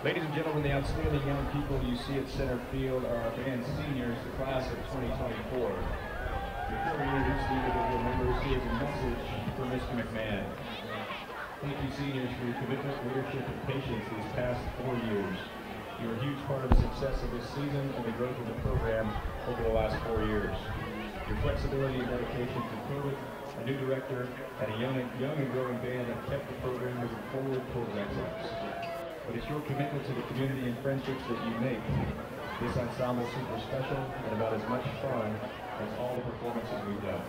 Ladies and gentlemen, the outstanding young people you see at center field are our band seniors, the class of 2024. Before we introduce the individual members, here's a message for Mr. McMahon. Thank you, seniors, for your commitment, leadership, and patience these past 4 years. You are a huge part of the success of this season and the growth of the program over the last 4 years. Your flexibility and dedication to COVID, a new director, and a young and growing band have kept the program moving forward towards excellence. But it's your commitment to the community and friendships that you make this ensemble super special and about as much fun as all the performances we've done.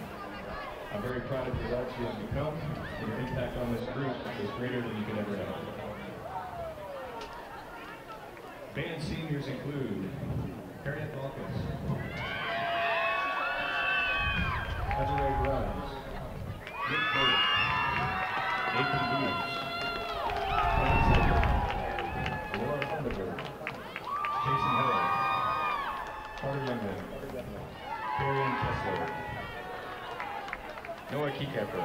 I'm very proud of the results you have become, and your impact on this group is greater than you could ever know. Band seniors include Harriet Bobcats, Desiree Grimes, Nick Bowles, Nathan Booths, Laura Thunderbird, Jason Hill, Carter Youngman, Karen Kessler, Noah Kekeffer,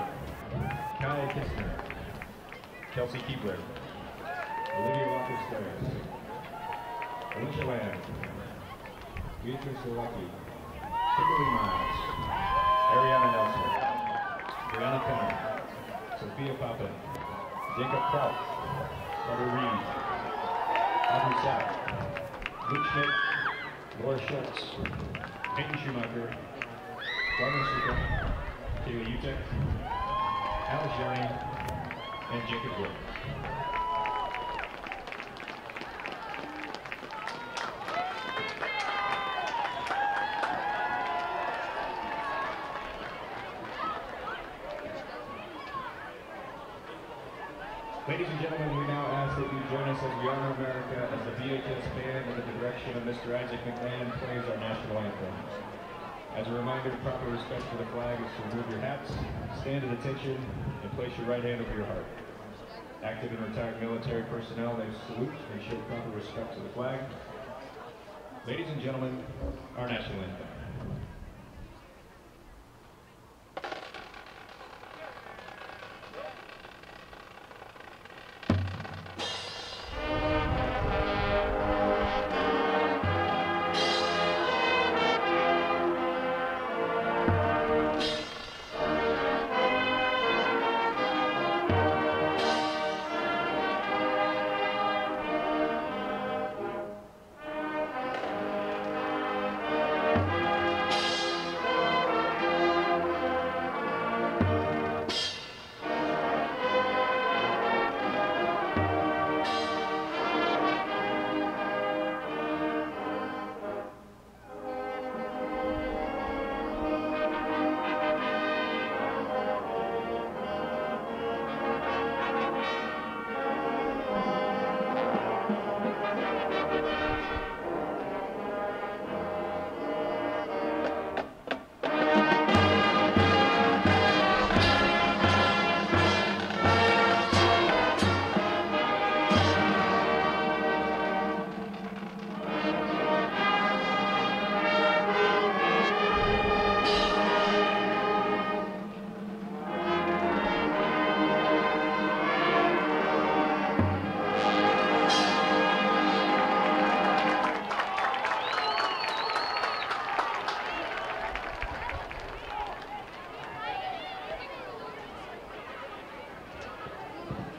Kai Kistner, Kelsey Keebler, Olivia Walker-Steres, Alicia Lamb, Beatrice Lewicki, Kimberly Miles, Ariana Nelson, Brianna Penner, Sophia Poppin, Jacob Kraut, Carter Reed, Audrey Sapp, Luke Schmidt, Laura Schultz, Peyton Schumacher, Garner Suka, Kaylee Utek, Alice Yarny, and Jacob Wood. Ladies and gentlemen, we now ask that you join us as we honor America as the VHS band under the direction of Mr. Isaac McMahon plays our national anthem. As a reminder, proper respect for the flag is to remove your hats, stand at attention, and place your right hand over your heart. Active and retired military personnel may salute and show proper respect to the flag. Ladies and gentlemen, our national anthem.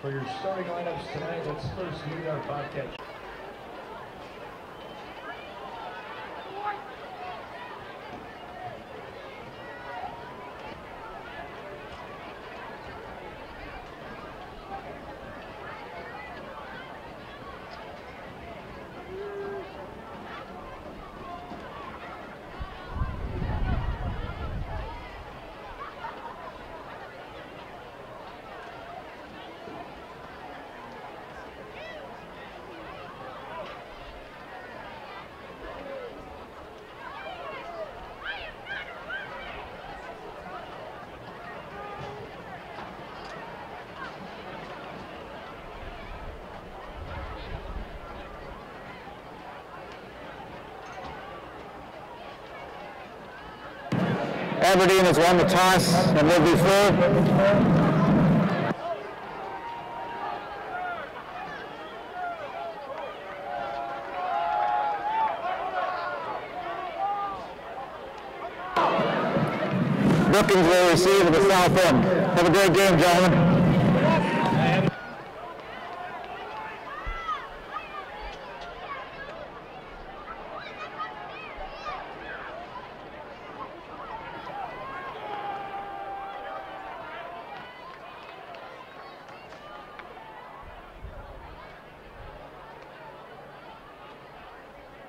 For your starting lineups tonight, let's first meet our Bobcats. Aberdeen has won the toss and will be full. Brookings will receive at the south end. Have a great game, gentlemen.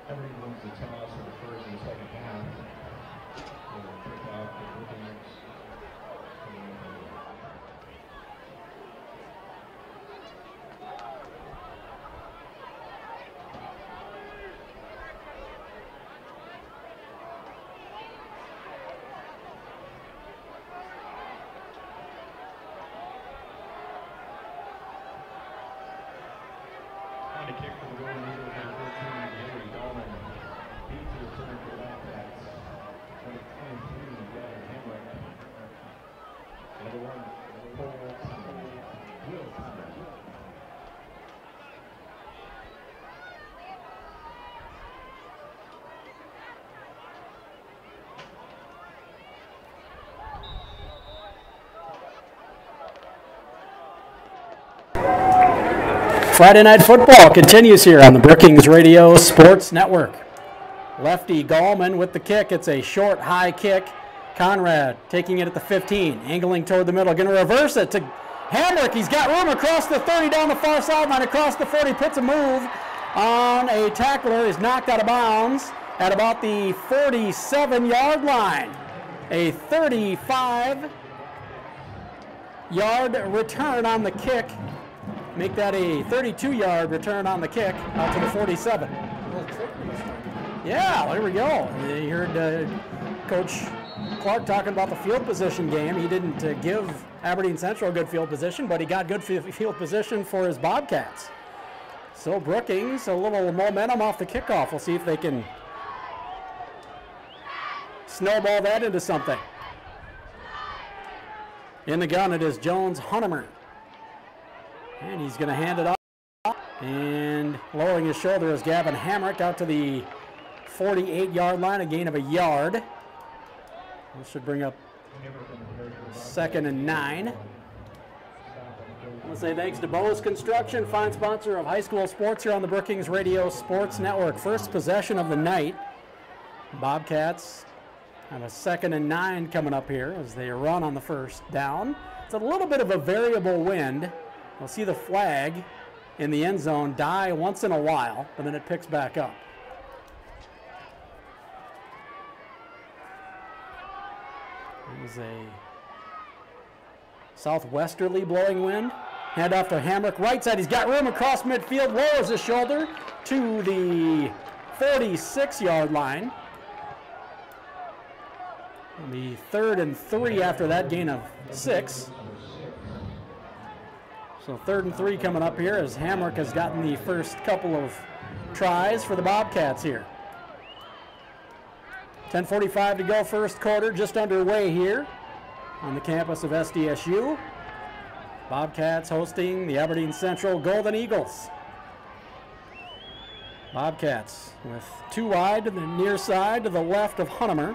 Aberdeen wins the toss for the first and second half. They will kick off the Brookings. Trying to kick for the Golden Eagles number 14, Henry Dahlman. Beat to return for the Bobcats. Number 23, Gavin Hamrick. Number 1, Will Connor. Friday Night Football continues here on the Brookings Radio Sports Network. Lefty Gallman with the kick. It's a short, high kick. Conrad taking it at the 15, angling toward the middle. Going to reverse it to Hamrick. He's got room across the 30, down the far sideline, across the 40. Puts a move on a tackler. Is knocked out of bounds at about the 47-yard line. A 35-yard return on the kick. Make that a 32-yard return on the kick out to the 47. Yeah, there we go. You heard Coach Clark talking about the field position game. He didn't give Aberdeen Central a good field position, but he got good field position for his Bobcats. So Brookings, a little momentum off the kickoff. We'll see if they can snowball that into something. In the gun, it is Jones Hunnemer. And he's going to hand it off. And lowering his shoulder is Gavin Hamrick out to the 48-yard line, a gain of a yard. This should bring up 2nd and 9. I want to say thanks to Bose Construction, fine sponsor of high school sports here on the Brookings Radio Sports Network. First possession of the night. Bobcats have a 2nd and 9 coming up here as they run on the first down. It's a little bit of a variable wind. We'll see the flag in the end zone die once in a while, but then it picks back up. It was a southwesterly blowing wind. Hand off to Hamrick, right side. He's got room across midfield, lowers his shoulder to the 46-yard line. It'll be 3rd and 3 after that gain of 6. So 3rd and 3 coming up here as Hamrick has gotten the first couple of tries for the Bobcats here. 10:45 to go, first quarter, just underway here on the campus of SDSU. Bobcats hosting the Aberdeen Central Golden Eagles. Bobcats with 2 wide to the near side to the left of Hunnemer.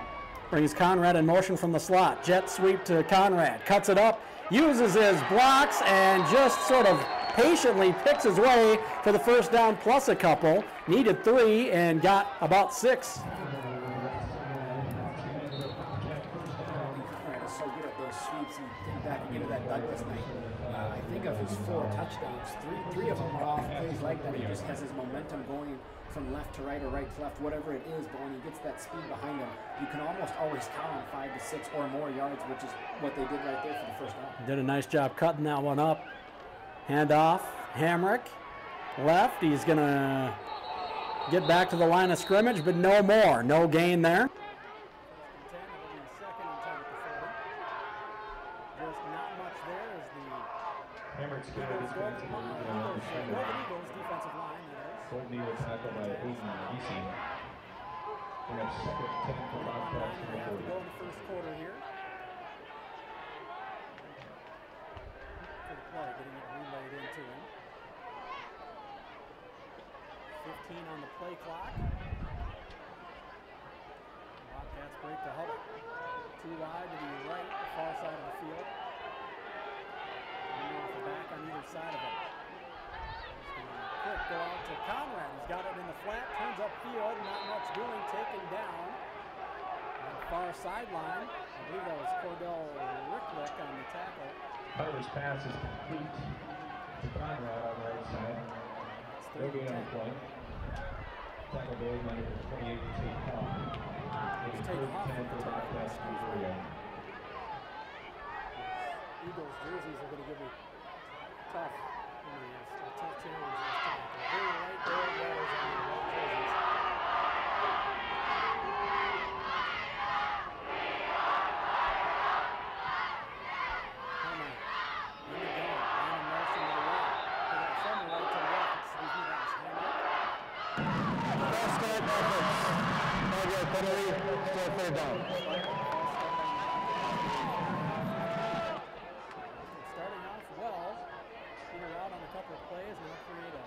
Brings Conrad in motion from the slot. Jet sweep to Conrad, cuts it up. Uses his blocks and just sort of patiently picks his way for the first down plus a couple. Needed 3 and got about 6. So good at those sweeps and getting back into that Douglas night. I think of his 4 touchdowns, three of them are off plays like that. He just has his momentum going from left to right or right to left, whatever it is, but when he gets that speed behind him, you can almost always count on 5 to 6 or more yards, which is what they did right there for the first down. Did a nice job cutting that one up. Hand off, Hamrick, left. He's going to get back to the line of scrimmage, but no more. No gain there. Just not much there as the Hamrick's good. He's going to defensive line. Golden Eagles tackled by Aiden Easy. We have 2nd 10 for Bobcats to the 40. Go in the first quarter here. Good play, getting it relayed into him. 15 on the play clock. Bobcats break the huddle. Too wide to the right, the far side of the field. And off the back on either side of it. Quick go out to Conrad. He's got it in the flat, turns upfield, not much doing, taken down. On the far sideline, I believe that was Cordell Ricklick on the tackle. Carter's pass is complete to Conrad on the right side. They'll be on the play. Tackle goal number 28 to take help. It's third 10 for the Bobcats in the area. Eagles jerseys are going to give me tough challenge this time. Very light gold letters on the white jerseys. Third down. Starting off well, Peter out on a couple of plays, and they'll create a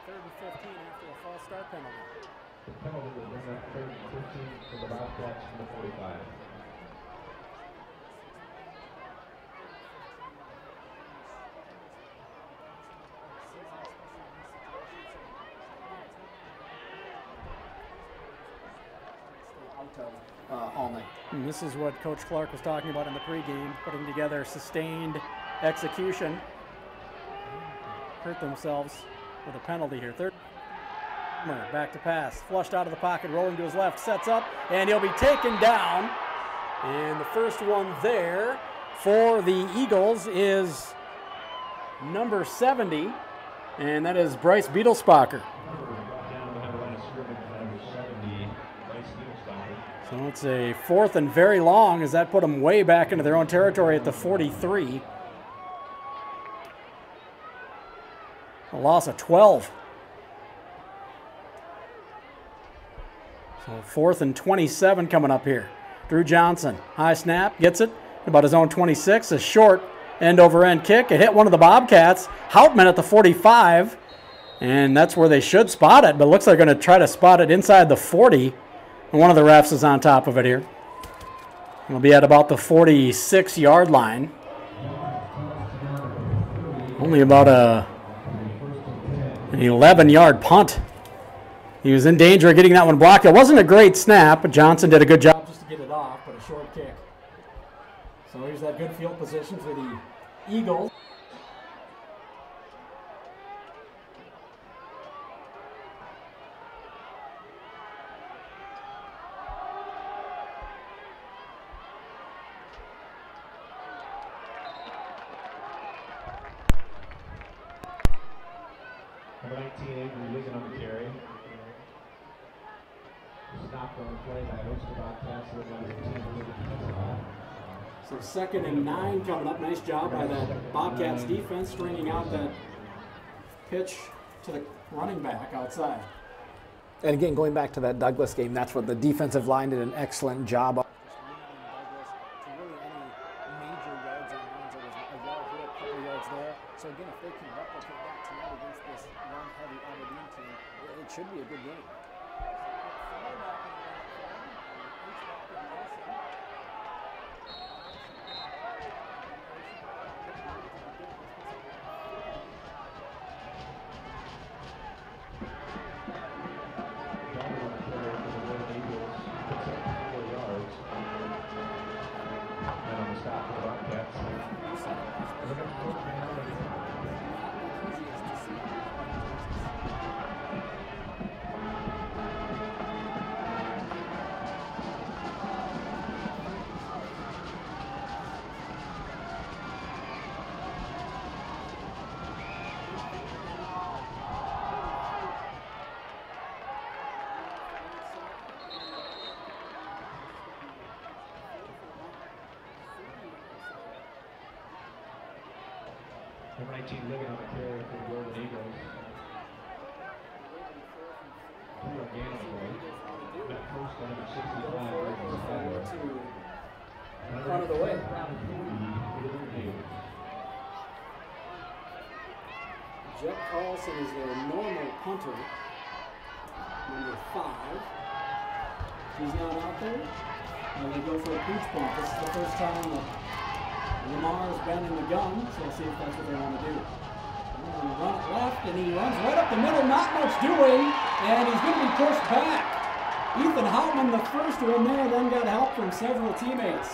3rd and 15 after a false start penalty. The penalty will bring up 3rd and 15 for the Bobcats from the 45. All night. And this is what Coach Clark was talking about in the pregame, putting together sustained execution. Hurt themselves with a penalty here. Third, back to pass, flushed out of the pocket, rolling to his left, sets up, and he'll be taken down. And the first one there for the Eagles is number 70, and that is Bryce Beetlespacher. So it's a 4th and very long as that put them way back into their own territory at the 43. A loss of 12. So 4th and 27 coming up here. Drew Johnson, high snap, gets it about his own 26. A short end-over-end kick. It hit one of the Bobcats. Houtman at the 45. And that's where they should spot it, but it looks like they're going to try to spot it inside the 40. And one of the refs is on top of it here. It'll be at about the 46-yard line. Only about an 11-yard punt. He was in danger of getting that one blocked. It wasn't a great snap, but Johnson did a good job just to get it off, but a short kick. So here's that good field position for the Eagles. Number 19, Avery Wigan on the carry. Stopped on the play by most of the Bobcats. So 2nd and 9 coming up. Nice job by that Bobcats defense stringing out that pitch to the running back outside. And again, going back to that Douglas game, that's what the defensive line did an excellent job of. So again, if they can replicate that tonight against this run-heavy Aberdeen team, it should be a good game. Number 19, Liggett on the carry for the Golden Eagles. Pretty organic play. That first to number 65. Front of the way. Jet Carlson is their normal punter. Number 5. He's not out there. And they go for a pinch point. This is the first time that Lamar's been in the gun, so we'll see if that's what they want to do. Run it left, and he runs right up the middle, not much doing, and he's going to be pushed back. Ethan Houtman, the first one there, then got help from several teammates.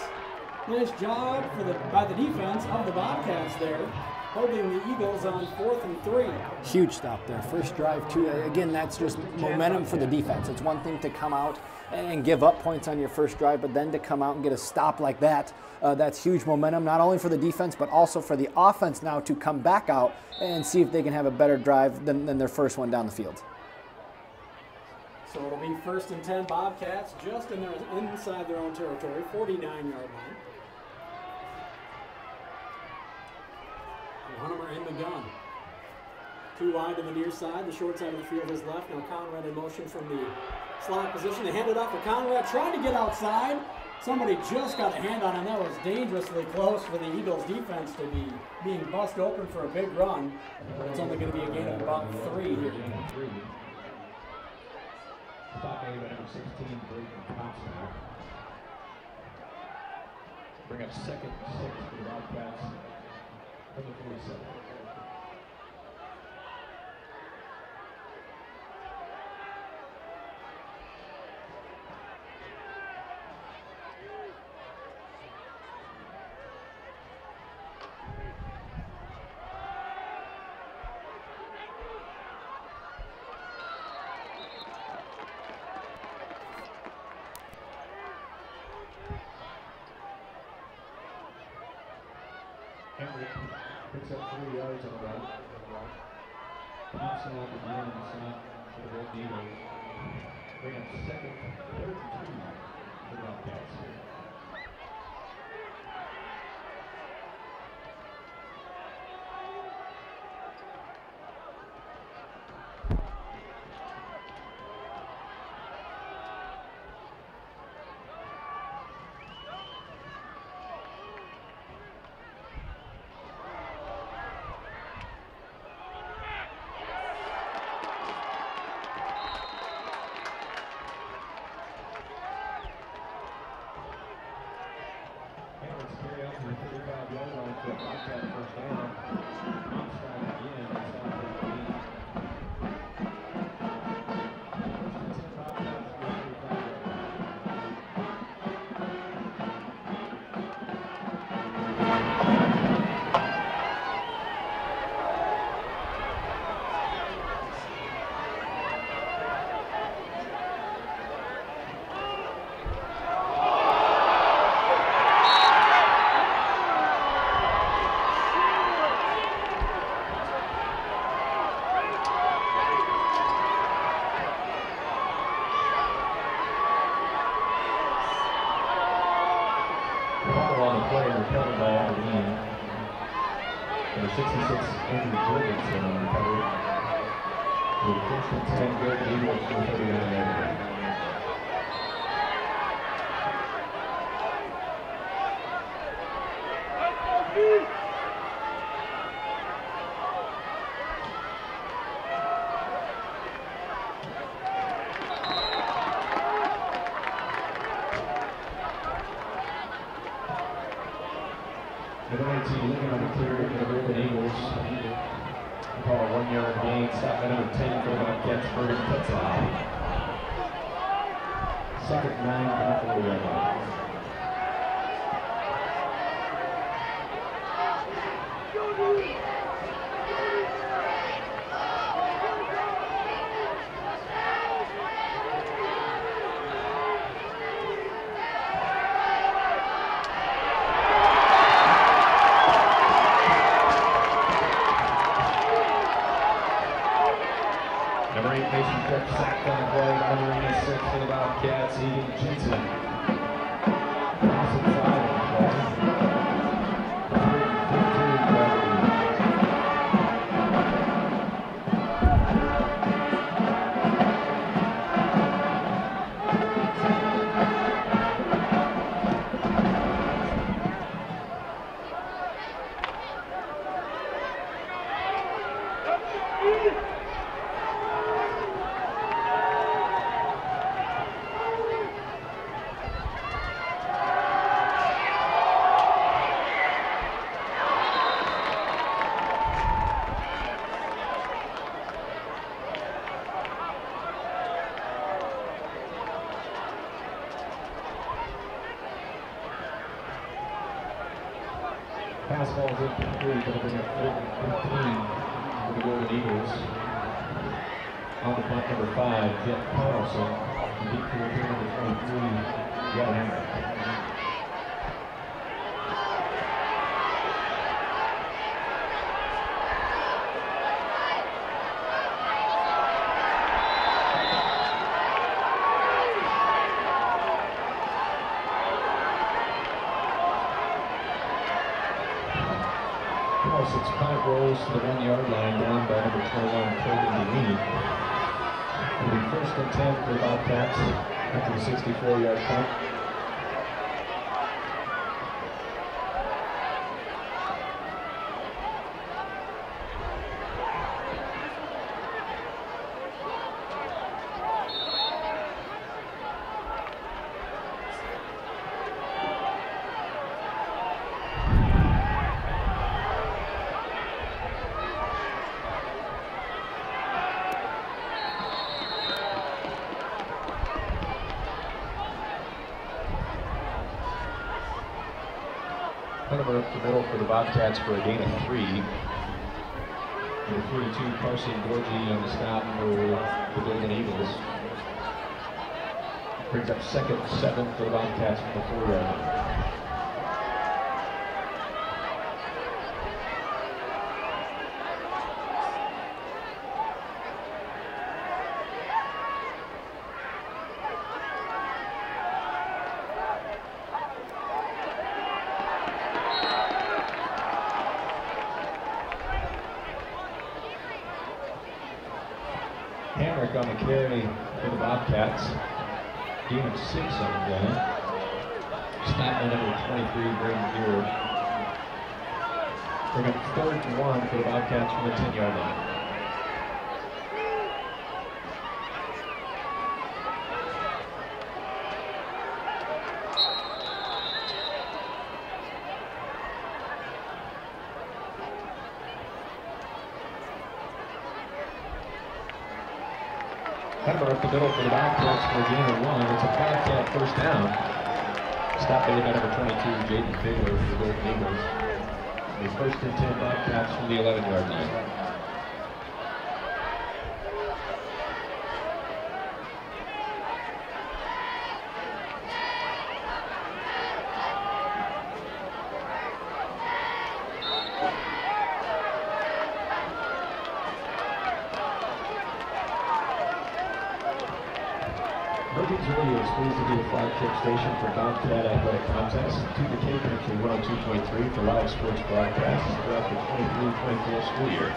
Nice job by the defense of the Bobcats there, holding the Eagles on 4th and 3. Huge stop there. First drive, too. Again, that's just momentum for the defense. It's one thing to come out and give up points on your first drive, but then to come out and get a stop like that, that's huge momentum, not only for the defense, but also for the offense now to come back out and see if they can have a better drive than their first one down the field. So it'll be 1st and 10 Bobcats just inside their own territory, 49-yard line. Hunter in the gun. 2 wide to the near side. The short side of the field is left. Now Conrad in motion from the slot position. They hand it off for Conrad. Trying to get outside. Somebody just got a hand on him. That was dangerously close for the Eagles defense to be being bust open for a big run. But it's only going to be a gain of about 3 here. Stop A by number 16, Brookings pops back. Bring up 2nd and 6 for the Bobcats from the 47. Henry picks up 3 yards on the run. Pops it off again on the side for the Red Eagles. Bring up 2nd, 3rd and 2 for the Bobcats here. On the play, recovered by Aberdeen. Number 66, Andrew Jorgensen on recovery. With 1st and 10, Red Eagles for 39 Aberdeen. Number 19, looking on the clear for the Red Eagles. We call a 1-yard gain. Stop by number 10 for the Bobcats, Bergen Tetzlaff. 2nd and 9 for the 4-yard line. Number 8, Mason Cook, sacked on the play. Number 86 for the Bobcats, Egan Jensen. Loss of 5 on the play. 3:15 for Aberdeen. Pass ball is incomplete, going to bring up 15 for the Golden Eagles. On the punt, number 5, Jeff Carlson. The deep field here, number 23, Jan Hammer. Carson's punt rolls to the 1-yard line, down by number 21, Colton DeWeed. It'll be 1st and 10 for the Bobcats after the 64-yard punt. Hunter up the middle for the Bobcats for a gain of 3. Number 42, Carson Gorgie on the stop for the Golden Eagles. Brings up 2nd and 7 for the Bobcats from the 4-yard line. Hamrick on the carry for the Bobcats. Gain of 6 on the play. Snap by number 23, Braden Gear. Bring up 3rd and 1 for the Bobcats from the 10-yard line. Hunter up the middle for the Bobcats for a gain of 1. It's a Bobcat 1st down. Stopped by number 22, Jaden Figler for the Golden Eagles. The 1st and 10 Bobcats from the 11-yard line. Brookings Radio is pleased to be a flagship station for Bobcat athletic contests to the K-Country 102.3 for live sports broadcasts throughout the 23-24 school year.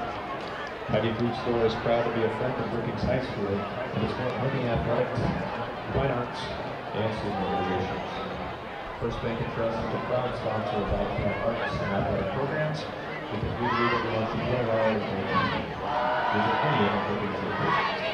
Heidi Food Store is proud to be a friend of Brookings High School and its hunting athletics, fine arts, and student organizations. First Bank and Trust is a proud sponsor of Bobcat arts and athletic programs because we believe everyone should play our art and visit any of our Brookings locations.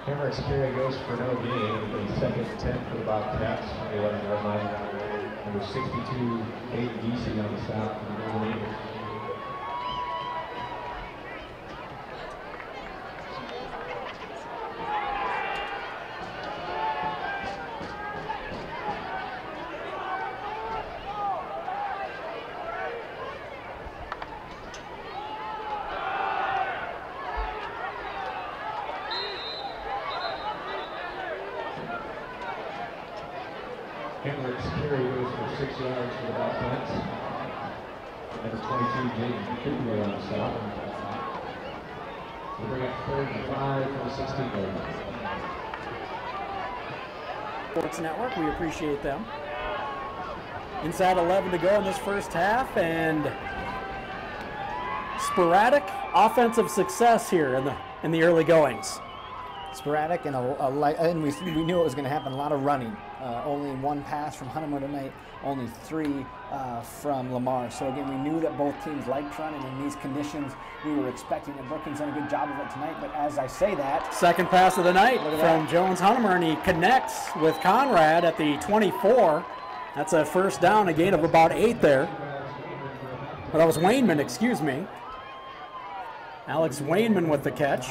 Hamrick's carry goes for no gain. The 2nd and 10 for the Bobcats on the 11-yard line. Number 62, Aiden Geesey on the stop for the Golden Eagles. Hamrick's carry goes for 6 yards for the Bobcats. Number 22, Jaden Cooper on the stop. They bring up 3rd and 5 from the 16-yard line. Sports Network, we appreciate them. Inside 11 to go in this first half, and sporadic offensive success here in the early goings. Sporadic and and we knew it was going to happen. A lot of running. Only 1 pass from Hunnemer tonight. Only 3 from Lamar. So again, we knew that both teams liked running in these conditions. We were expecting it. Brookings done a good job of it tonight. But as I say that, second pass of the night from Jones Hunnemer, and he connects with Conrad at the 24. That's a first down, a gain of about 8 there. Well, that was Wainman, excuse me. Alex Wainman with the catch.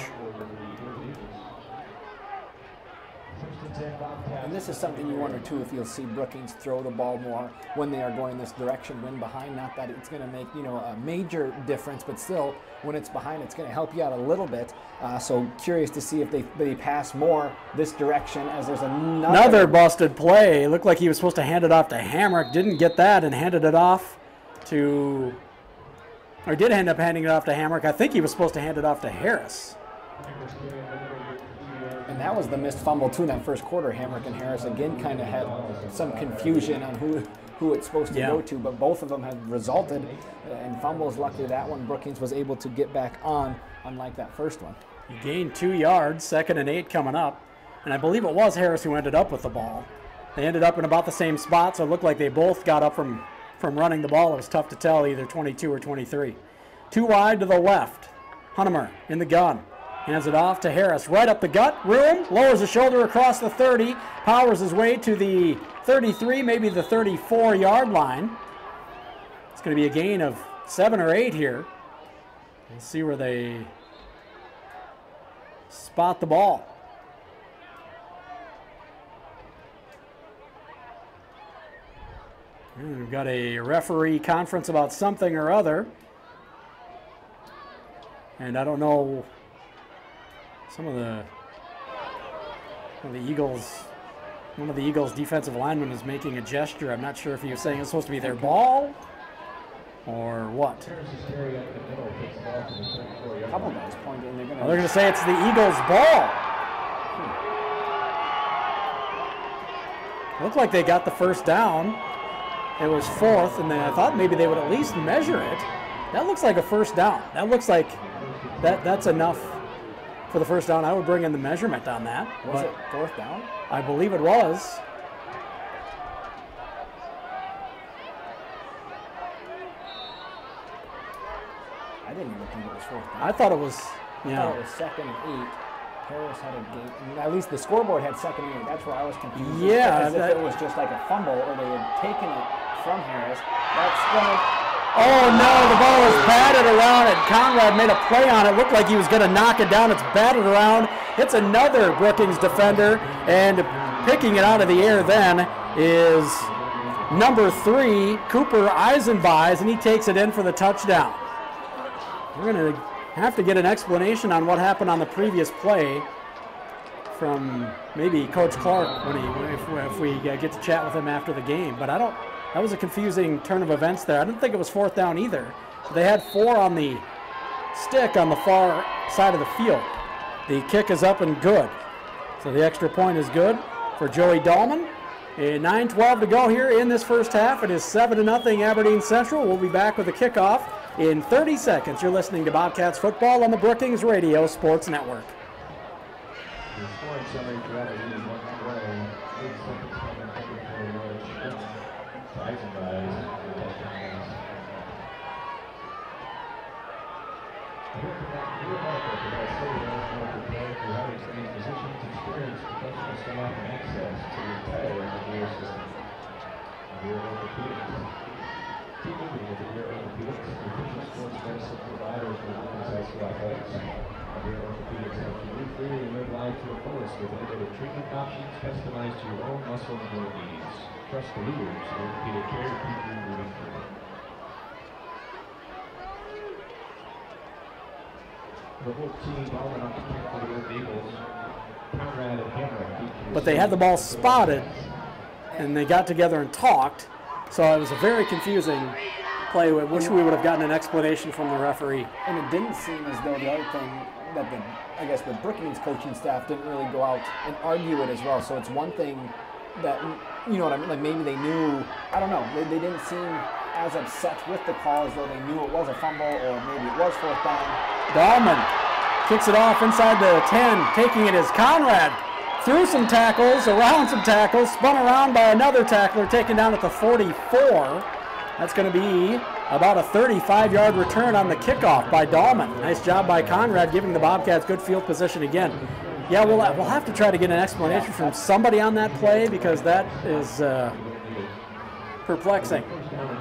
And this is something you wonder too, if you'll see Brookings throw the ball more when they are going this direction, when behind. Not that it's going to make, you know, a major difference, but still, when it's behind, it's going to help you out a little bit. So curious to see if they pass more this direction, as there's another busted play. It looked like he was supposed to hand it off to Hamrick, didn't get that, and handed it off to, or did end up handing it off to Hamrick. I think he was supposed to hand it off to Harris. And that was the missed fumble too in that first quarter. Hamrick and Harris again kind of had some confusion on who it's supposed to go to, but both of them had resulted in fumbles. Luckily that one Brookings was able to get back on, unlike that first one. He gained 2 yards, 2nd and 8 coming up, and I believe it was Harris who ended up with the ball. They ended up in about the same spot, so it looked like they both got up from running the ball. It was tough to tell, either 22 or 23. 2 wide to the left. Hunnemer in the gun. Hands it off to Harris. Right up the gut. Room. Lowers the shoulder across the 30. Powers his way to the 33, maybe the 34-yard line. It's going to be a gain of 7 or 8 here. We'll see where they spot the ball. And we've got a referee conference about something or other. And I don't know, one of the Eagles defensive linemen is making a gesture. I'm not sure if he was saying it's supposed to be their ball or what. A couple guys pointing. They're going to say it's the Eagles' ball. Looked like they got the first down. It was 4th, and then I thought maybe they would at least measure it. That looks like a first down. That looks like that's enough for the first down. I would bring in the measurement on that. Was it 4th down? I believe it was. I didn't even think it was 4th down. I thought it was, I thought it was 2nd and 8. Harris had a gain. At least the scoreboard had 2nd and 8. That's where I was confused. Yeah. As if it was just like a fumble, or they had taken it from Harris. That's going Oh no, the ball was batted around, and Conrad made a play on it. Looked like he was going to knock it down. It's batted around. It's another Brookings defender, and picking it out of the air then is number 3, Cooper Eisenbeis, and he takes it in for the touchdown. We're going to have to get an explanation on what happened on the previous play from maybe Coach Clark if we get to chat with him after the game. But that was a confusing turn of events there. I didn't think it was 4th down either. They had 4 on the stick on the far side of the field. The kick is up and good. So the extra point is good for Joey Dahlman. 9:12 to go here in this first half. It is 7-0 Aberdeen Central. We'll be back with the kickoff in 30 seconds. You're listening to Bobcats football on the Brookings Radio Sports Network. With innovative treatment options customized to your own muscle and joint needs. Trust the leaders in orthopedic care to keep you moving forward. The whole team all went up to kick for the Eagles. Conrad and Hamrick. But they had the ball spotted. and they got together and talked. So it was a very confusing play. I wish we would have gotten an explanation from the referee. And it didn't seem as though the other thing that I guess the Brookings coaching staff didn't really go out and argue it as well. So it's one thing that, you know what I mean, like maybe they knew, I don't know, they didn't seem as upset with the call as though they knew it was a fumble or maybe it was fourth down. Dahlman kicks it off inside the 10. Taking it is Conrad. Through some tackles, around some tackles, spun around by another tackler, taken down at the 44. That's going to be about a 35-yard return on the kickoff by Dahlman. Nice job by Conrad, giving the Bobcats good field position again. Yeah, we'll have to try to get an explanation from somebody on that play because that is perplexing.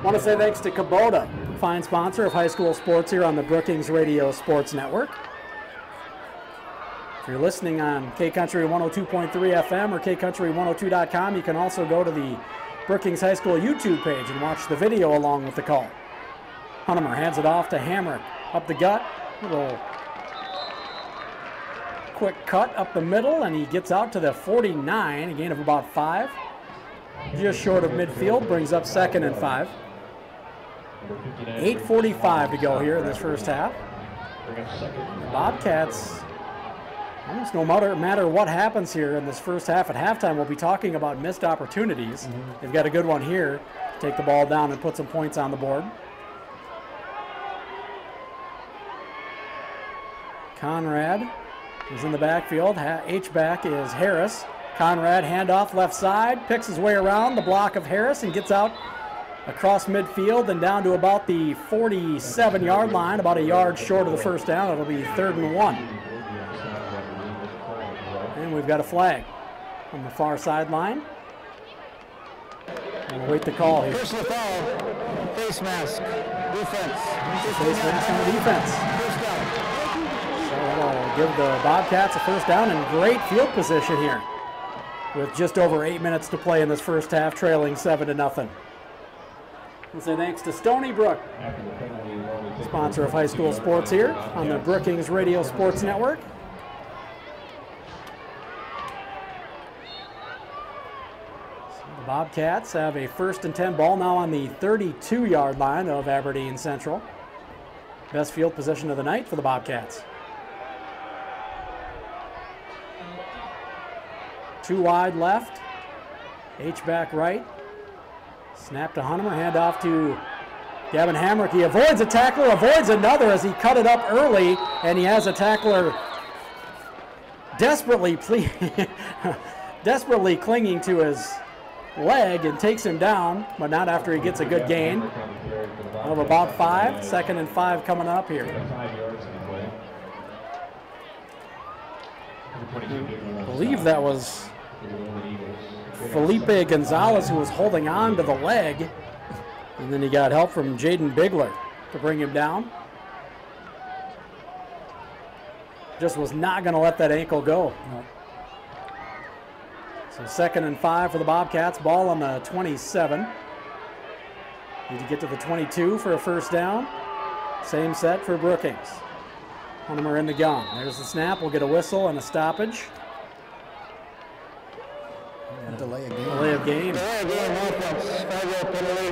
Want to say thanks to Kubota, fine sponsor of high school sports here on the Brookings Radio Sports Network. If you're listening on K-Country 102.3 FM or KCountry102.com, you can also go to the Brookings High School YouTube page and watch the video along with the call. Hunnemer hands it off to Hamrick. Up the gut, little quick cut up the middle, and he gets out to the 49, a gain of about 5. Just short of midfield, brings up 2nd and 5. 8:45 to go here in this first half. The Bobcats, almost no matter what happens here in this first half, at halftime we'll be talking about missed opportunities. They've got a good one here. Take the ball down and put some points on the board. Conrad is in the backfield. H-back is Harris. Conrad, handoff left side, picks his way around the block of Harris and gets out across midfield and down to about the 47-yard line, about a yard short of the first down. It'll be 3rd and 1. And we've got a flag on the far sideline. And we'll wait the call here. Personal foul, face mask, defense. Face mask on the defense. So that'll give the Bobcats a first down and great field position here with just over 8 minutes to play in this first half, trailing 7-0. We'll say thanks to Stony Brook, sponsor of high school sports here on the Brookings Radio Sports Network. The Bobcats have a 1st and 10 ball now on the 32-yard line of Aberdeen Central. Best field position of the night for the Bobcats. 2 wide left, H-back right. Snap to Hunnemer, hand off to Gavin Hamrick. He avoids a tackler, avoids another as he cut it up early, and he has a tackler desperately clinging to his leg and takes him down, but not after he gets a good gain of about 5. 2nd and 5 coming up here. I believe that was Felipe Gonzalez who was holding on to the leg, and then he got help from Jaden Bigler to bring him down. Just was not going to let that ankle go. No. So 2nd and 5 for the Bobcats. Ball on the 27. Need to get to the 22 for a first down. Same set for Brookings. Hunnemer in the gun. There's the snap. We'll get a whistle and a stoppage. Delay of game. Delay of game.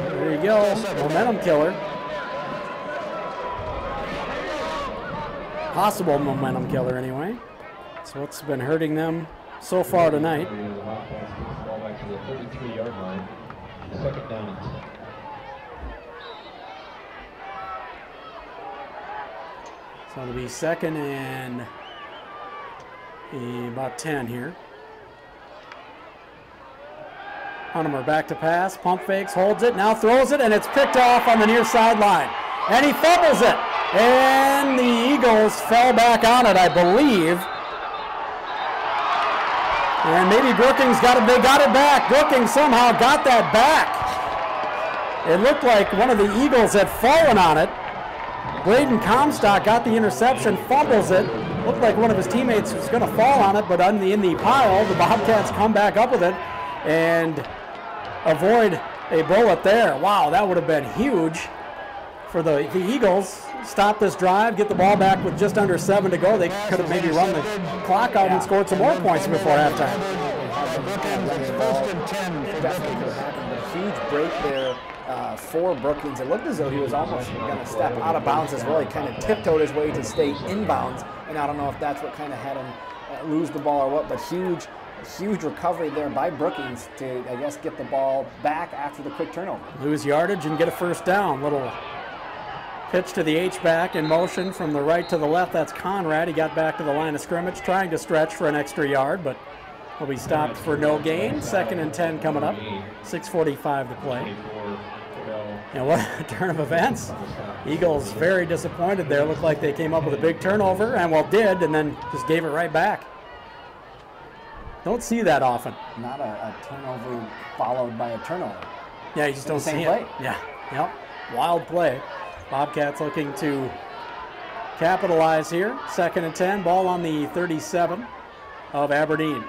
There you go. Momentum killer. Possible momentum killer anyway. That's what's been hurting them so far tonight. Ball back to the 33-yard line. 2nd down and 10. So it'll be 2nd and about 10 here. Hunnemer back to pass, pump fakes, holds it, now throws it, and it's picked off on the near sideline. And he fumbles it. And the Eagles fell back on it, I believe. And maybe Brookings got it, they got it back. Brookings somehow got that back. It looked like one of the Eagles had fallen on it. Braden Comstock got the interception, fumbles it. Looked like one of his teammates was going to fall on it, but in the pile, the Bobcats come back up with it and avoid a bullet there. Wow, that would have been huge for the Eagles. Stop this drive, get the ball back with just under 7 to go. They could have maybe run the clock out and scored some more points before halftime. 1st and 10 definitely could have happened. But a huge break there for Brookings. It looked as though he was almost going to step out of bounds as well. He kind of tiptoed his way to stay inbounds, and I don't know if that's what kind of had him lose the ball or what, but huge recovery there by Brookings to, I guess, get the ball back after the quick turnover. Lose yardage and get a first down. Little pitch to the H-back in motion from the right to the left. That's Conrad. He got back to the line of scrimmage, trying to stretch for an extra yard, but will be stopped for no gain. 2nd and 10 coming up. 6:45 to play. And what a turn of events. Eagles very disappointed there. Looked like they came up with a big turnover, and well did, and then just gave it right back. Don't see that often. Not a turnover followed by a turnover. Yeah, you just don't see play. it. Yeah, yep. Wild play. Bobcats looking to capitalize here. 2nd and 10, ball on the 37 of Aberdeen.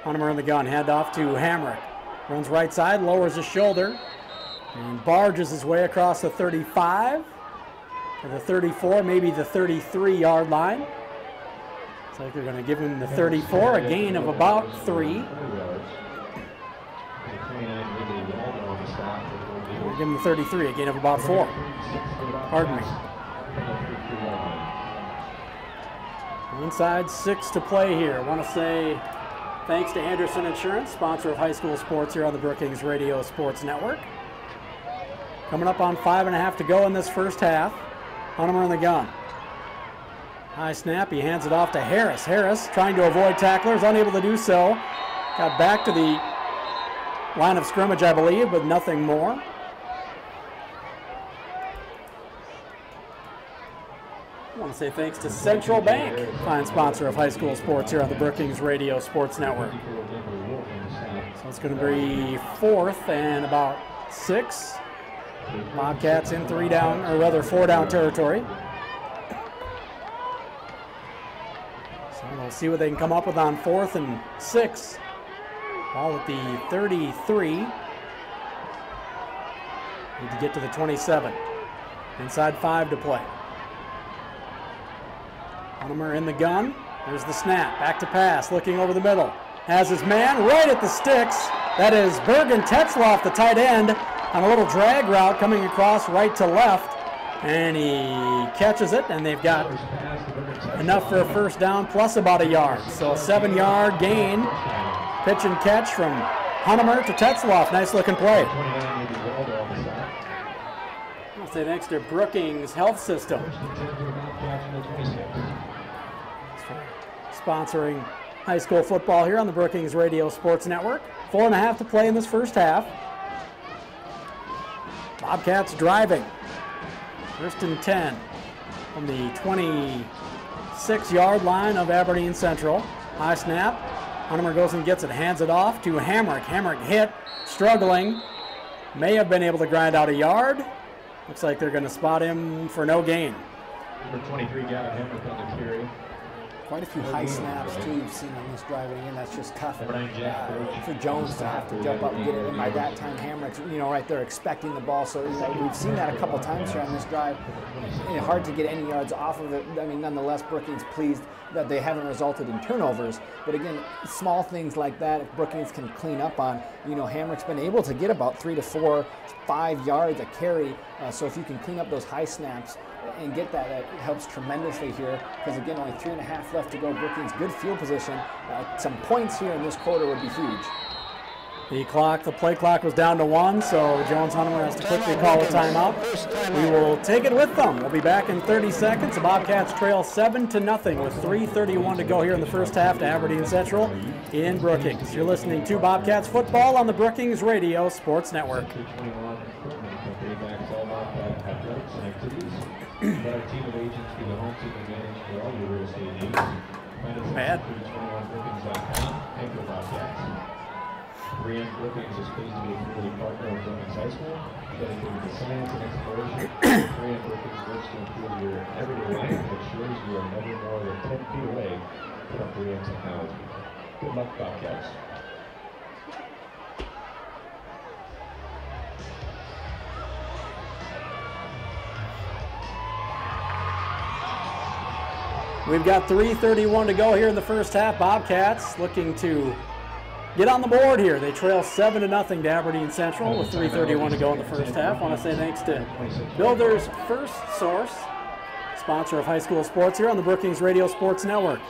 Hunter in the gun, hand off to Hamrick. Runs right side, lowers his shoulder, and barges his way across the 35 to the 34, maybe the 33-yard line. Looks like they're going to give him the 34, a gain of about 3. We'll give him the 33, a gain of about 4. Pardon me. Inside 6 to play here. I want to say thanks to Anderson Insurance, sponsor of high school sports here on the Brookings Radio Sports Network. Coming up on 5.5 to go in this first half. Hunter in the gun. High snap, he hands it off to Harris. Harris trying to avoid tacklers, unable to do so. Got back to the line of scrimmage, I believe, but nothing more. I want to say thanks to Central Bank, fine sponsor of high school sports here on the Brookings Radio Sports Network. So it's going to be 4th and about 6. Bobcats in 4 down territory. So we'll see what they can come up with on 4th and 6. Ball at the 33. Need to get to the 27. Inside 5 to play. Hunter in the gun. There's the snap. Back to pass. Looking over the middle. Has his man right at the sticks. That is Bergen Tetzloff, the tight end, on a little drag route coming across right to left. And he catches it, and they've got enough for a first down plus about a yard. So a 7-yard gain. Pitch and catch from Hunter to Tetzloff. Nice looking play. I'll say thanks to Brookings Health System, sponsoring high school football here on the Brookings Radio Sports Network. 4.5 to play in this first half. Bobcats driving. 1st and 10 from the 26-yard line of Aberdeen Central. High snap. Hunter goes and gets it, hands it off to Hamrick. Hamrick hit, struggling. May have been able to grind out a yard. Looks like they're going to spot him for no gain. Number 23, Gavin Hamrick on the carry. Quite a few high snaps, too, you've seen on this drive, and again, that's just tough for Jones to have to jump up and get it. And by that time, Hamrick's, right there expecting the ball. So we've seen that a couple times here on this drive. Hard to get any yards off of it. I mean, nonetheless, Brookings pleased that they haven't resulted in turnovers. But again, small things like that, if Brookings can clean up on, Hamrick's been able to get about 3 to 4, 5 yards a carry. So if you can clean up those high snaps and get that, that helps tremendously here, because again, only 3.5 left to go. Brookings, good field position. Some points here in this quarter would be huge. The play clock was down to 1, so Jones Hunter has to quickly call a timeout. We will take it with them. We'll be back in 30 seconds. The Bobcats trail 7-0 with 3:31 to go here in the first half to Aberdeen Central in Brookings. You're listening to Bobcats football on the Brookings Radio Sports Network. Bad. Brookings is pleased to be a community partner of Brookings High School, dedicated to science and exploration. Brookings works to improve your everyday life and ensures you are never more than 10 feet away from technology. Good luck, Bobcats. We've got 3:31 to go here in the first half. Bobcats looking to get on the board here. They trail 7-0 to Aberdeen Central with 3:31 to go in the first half. I want to say thanks to Builders First Source, sponsor of high school sports here on the Brookings Radio Sports Network.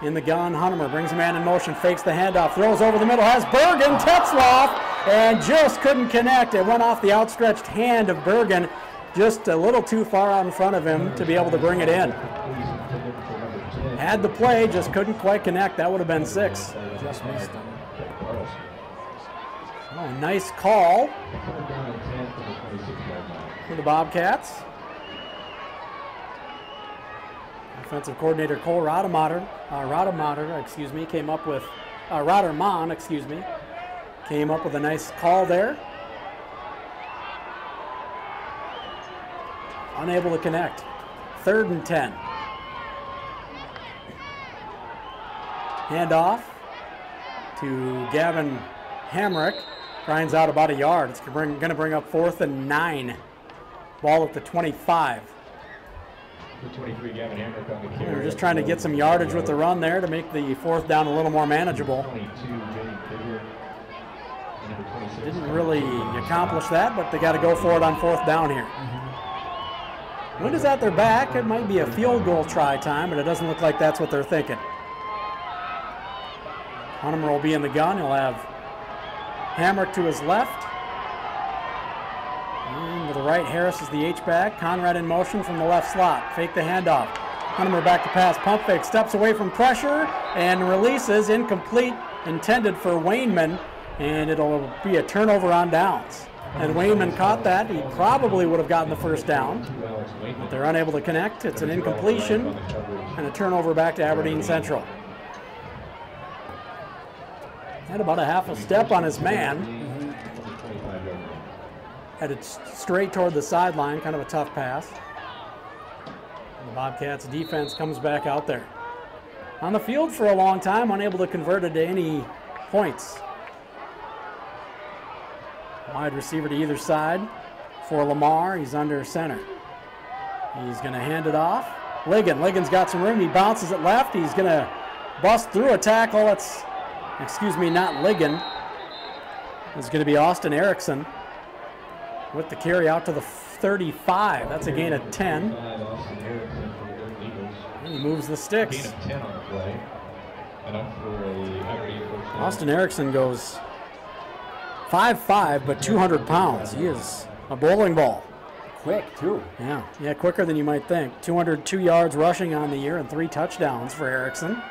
In the gun, Hunnemer brings a man in motion, fakes the handoff, throws over the middle, has Bergen, Tetzloff, and just couldn't connect. It went off the outstretched hand of Bergen, just a little too far out in front of him to be able to bring it in. Had the play, just couldn't quite connect. That would have been 6. Just missed him. Oh, nice call for the Bobcats. Offensive coordinator Cole Roderman, came up with came up with a nice call there. Unable to connect. 3rd and 10. Handoff to Gavin Hamrick. Grinds out about a yard. It's going to bring up 4th and 9. Ball at the 25. The 23, Gavin Hamrick on the carry. We're just trying to get some yardage with the run there to make the 4th down a little more manageable. Didn't really accomplish that, but they got to go for it on 4th down here. Wind is at their back. It might be a field goal try time, but it doesn't look like that's what they're thinking. Hunnemer will be in the gun. He'll have Hamrick to his left. And to the right, Harris is the H-back. Conrad in motion from the left slot. Fake the handoff. Hunnemer back to pass. Pump fake. Steps away from pressure and releases. Incomplete. Intended for Wainman. And it'll be a turnover on downs. And Wainman caught that. He probably would have gotten the 1st down. But they're unable to connect. It's an incompletion. And a turnover back to Aberdeen Central. Had about a half a step on his man. Headed straight toward the sideline, kind of a tough pass. And the Bobcats defense comes back out there. On the field for a long time, unable to convert it to any points. Wide receiver to either side for Lamar. He's under center. He's going to hand it off. Ligon's got some room. He bounces it left. He's going to bust through a tackle. It's, not Ligon. It's going to be Austin Erickson with the carry out to the 35. That's a gain of 10. And he moves the sticks. Austin Erickson goes 5'5", but 200 pounds. He is a bowling ball. Quick, too. Yeah, quicker than you might think. 202 yards rushing on the year and 3 touchdowns for Erickson.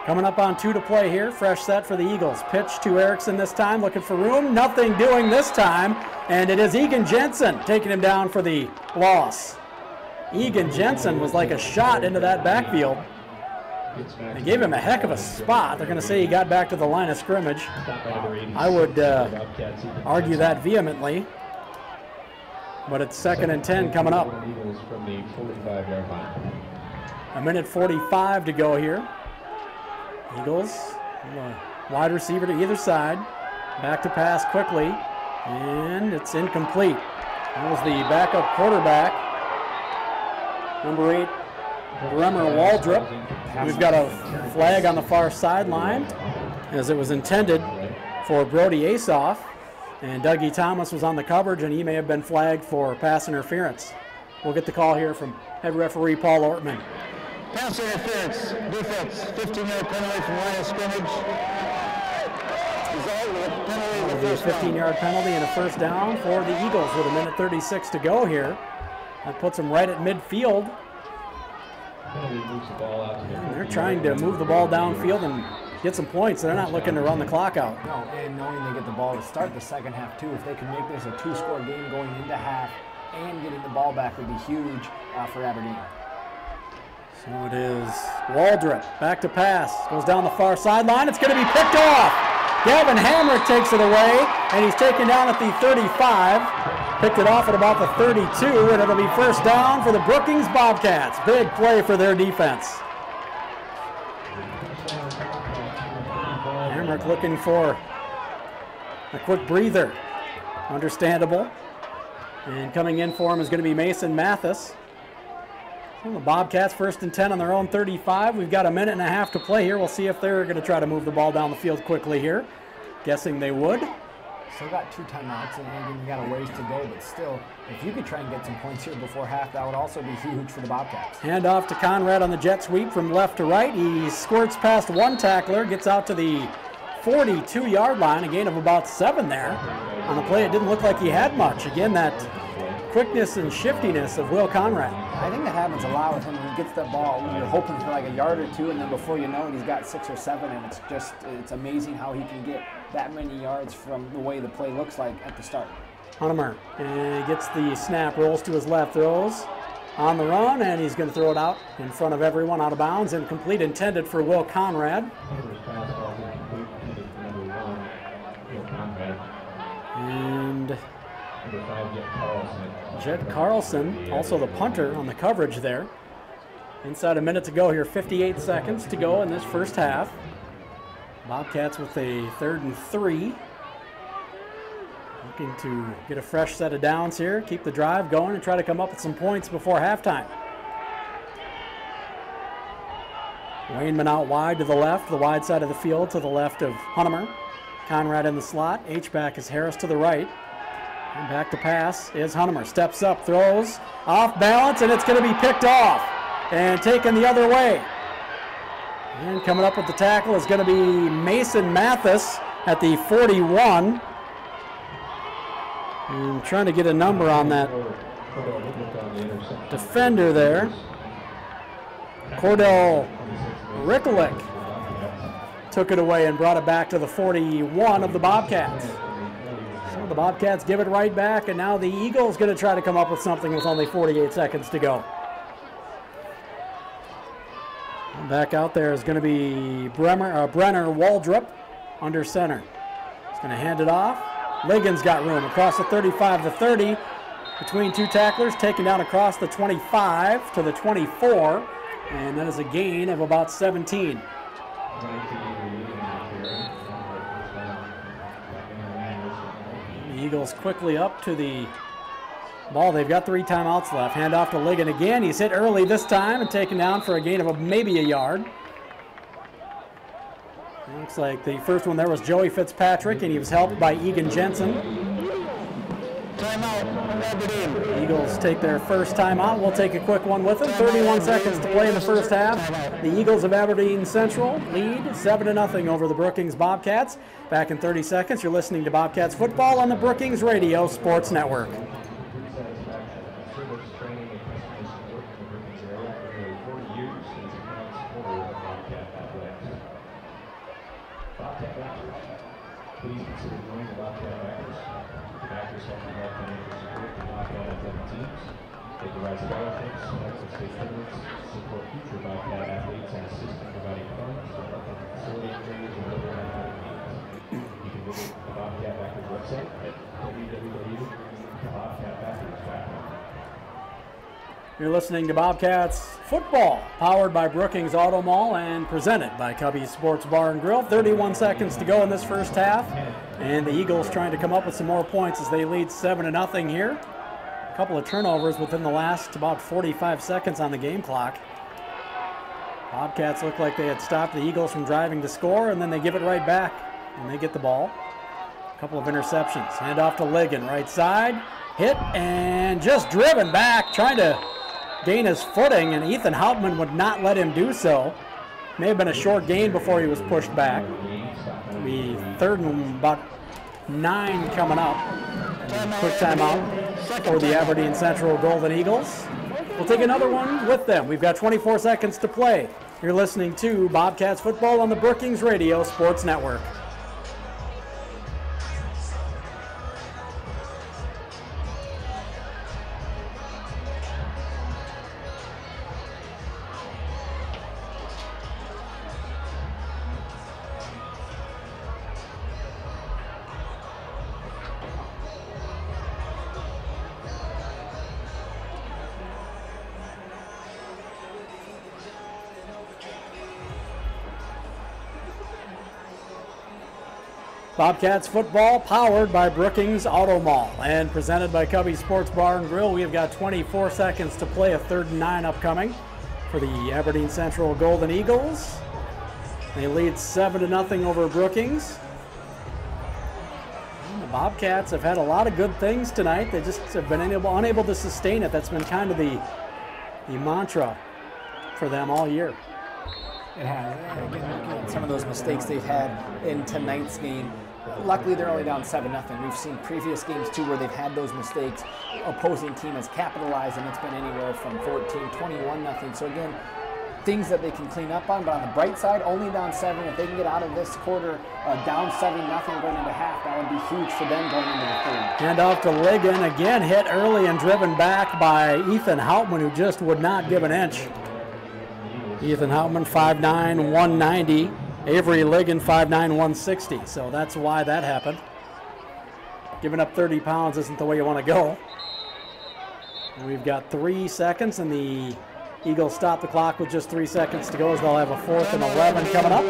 Coming up on 2 to play here. Fresh set for the Eagles. Pitch to Erickson this time, looking for room. Nothing doing this time, and it is Egan Jensen taking him down for the loss. Egan Jensen was like a shot into that backfield. They gave him a heck of a spot. They're going to say he got back to the line of scrimmage. I would argue that vehemently. But it's 2nd and 10 coming up. A minute 45 to go here. Eagles, wide receiver to either side. Back to pass quickly, and it's incomplete. That was the backup quarterback, number 8, Bremer Waldrop. We've got a flag on the far sideline, as it was intended for Brody Asoff, and Dougie Thomas was on the coverage, and he may have been flagged for pass interference. We'll get the call here from head referee Paul Ortman. Pass interference, defense, 15-yard penalty from line of scrimmage. Result with a penalty of the first down. 15-yard penalty and a 1st down for the Eagles with a minute 36 to go here. That puts them right at midfield. And they're trying to move the ball downfield and get some points. They're not looking to run the clock out. No, and knowing they get the ball to start the second half too, if they can make this a 2-score game going into half and getting the ball back would be huge for Aberdeen. So it is Waldrop, back to pass, goes down the far sideline. It's going to be picked off. Gavin Hamrick takes it away, and he's taken down at the 35. Picked it off at about the 32, and it'll be 1st down for the Brookings Bobcats. Big play for their defense. Hamrick looking for a quick breather. Understandable. And coming in for him is going to be Mason Mathis. Well, the Bobcats 1st and 10 on their own 35. We've got a minute and a half to play here. We'll see if they're going to try to move the ball down the field quickly here. Guessing they would. Still got 2 timeouts, and you got a ways to go, but still, if you could try and get some points here before half, that would also be huge for the Bobcats. Hand off to Conrad on the jet sweep from left to right. He squirts past one tackler, gets out to the 42-yard line, a gain of about 7 there. On the play, it didn't look like he had much. Again, that quickness and shiftiness of Will Conrad. I think that happens a lot with him when he gets that ball. You're hoping for like a yard or 2, and then before you know it, he's got 6 or 7, and it's amazing how he can get that many yards from the way the play looks like at the start. Hunnemer gets the snap, rolls to his left, throws on the run, and he's going to throw it out in front of everyone, out of bounds, and complete, intended for Will Conrad. And Jed Carlson, also the punter on the coverage there. Inside a minute to go here, 58 seconds to go in this first half. Bobcats with a 3rd and 3. Looking to get a fresh set of downs here, keep the drive going, and try to come up with some points before halftime. Wainman out wide to the left, the wide side of the field to the left of Hunnemer. Conrad in the slot. H-back is Harris to the right. And back to pass is Hunnemer. Steps up, throws, off balance, and it's going to be picked off and taken the other way. And coming up with the tackle is going to be Mason Mathis at the 41. And trying to get a number on that defender there. Cordell Rickolich took it away and brought it back to the 41 of the Bobcats. So the Bobcats give it right back, and now the Eagles going to try to come up with something with only 48 seconds to go. Back out there is going to be Brenner Waldrop under center. He's going to hand it off. Ligon's got room across the 35 to 30 between 2 tacklers, taken down across the 25 to the 24, and that is a gain of about 17. The Eagles quickly up to the ball. They've got 3 timeouts left. Hand off to Ligon again. He's hit early this time and taken down for a gain of maybe a yard. Looks like the first one there was Joey Fitzpatrick, and he was helped by Egan Jensen. Timeout, Aberdeen. Eagles take their first timeout. We'll take a quick one with them. 31 seconds to play in the first half. The Eagles of Aberdeen Central lead 7-0 over the Brookings Bobcats. Back in 30 seconds, you're listening to Bobcats football on the Brookings Radio Sports Network. Please consider joining the Bobcat Backers. Backers help provide financial support to Bobcat athletic teams. They provide scholarships, excellent state tournaments, support future Bobcat athletes, and assist in providing funds for athletic facility trainers and other athletic needs. You can visit the Bobcat Backers website at www.bobcatbackers.com. You're listening to Bobcats football, powered by Brookings Auto Mall and presented by Cubby's Sports Bar and Grill. 31 seconds to go in this first half, and the Eagles trying to come up with some more points as they lead 7-0 here. A couple of turnovers within the last about 45 seconds on the game clock. Bobcats look like they had stopped the Eagles from driving to score, and then they give it right back, and they get the ball. A couple of interceptions. Hand off to Ligon, right side. Hit and just driven back, trying to gain his footing, and Ethan Houtman would not let him do so. May have been a short gain before he was pushed back. It'll be 3rd and about 9 coming up. Quick timeout for the Aberdeen Central Golden Eagles. We'll take another one with them. We've got 24 seconds to play. You're listening to Bobcats football on the Brookings Radio Sports Network. Bobcats football powered by Brookings Auto Mall and presented by Cubby Sports Bar and Grill. We have got 24 seconds to play, a 3rd and 9 upcoming for the Aberdeen Central Golden Eagles. They lead 7-0 over Brookings. And the Bobcats have had a lot of good things tonight. They just have been unable to sustain it. That's been kind of the mantra for them all year. It has. Again, looking at some of those mistakes they've had in tonight's game, luckily they're only down 7-0. We've seen previous games too where they've had those mistakes. Opposing team has capitalized, and it's been anywhere from 14-21-0. So again, things that they can clean up on. But on the bright side, only down 7. If they can get out of this quarter down 7-0 going into half, that would be huge for them going into the 3rd. Hand off to Ligon, again hit early and driven back by Ethan Hauptman, who just would not give an inch. Ethan Hauptman, 5'9", 190. Avery Ligon, 5'9", 160. So that's why that happened. Giving up 30 pounds isn't the way you want to go. And we've got 3 seconds, and the Eagles stop the clock with just 3 seconds to go, as they'll have a 4th and 11 coming up.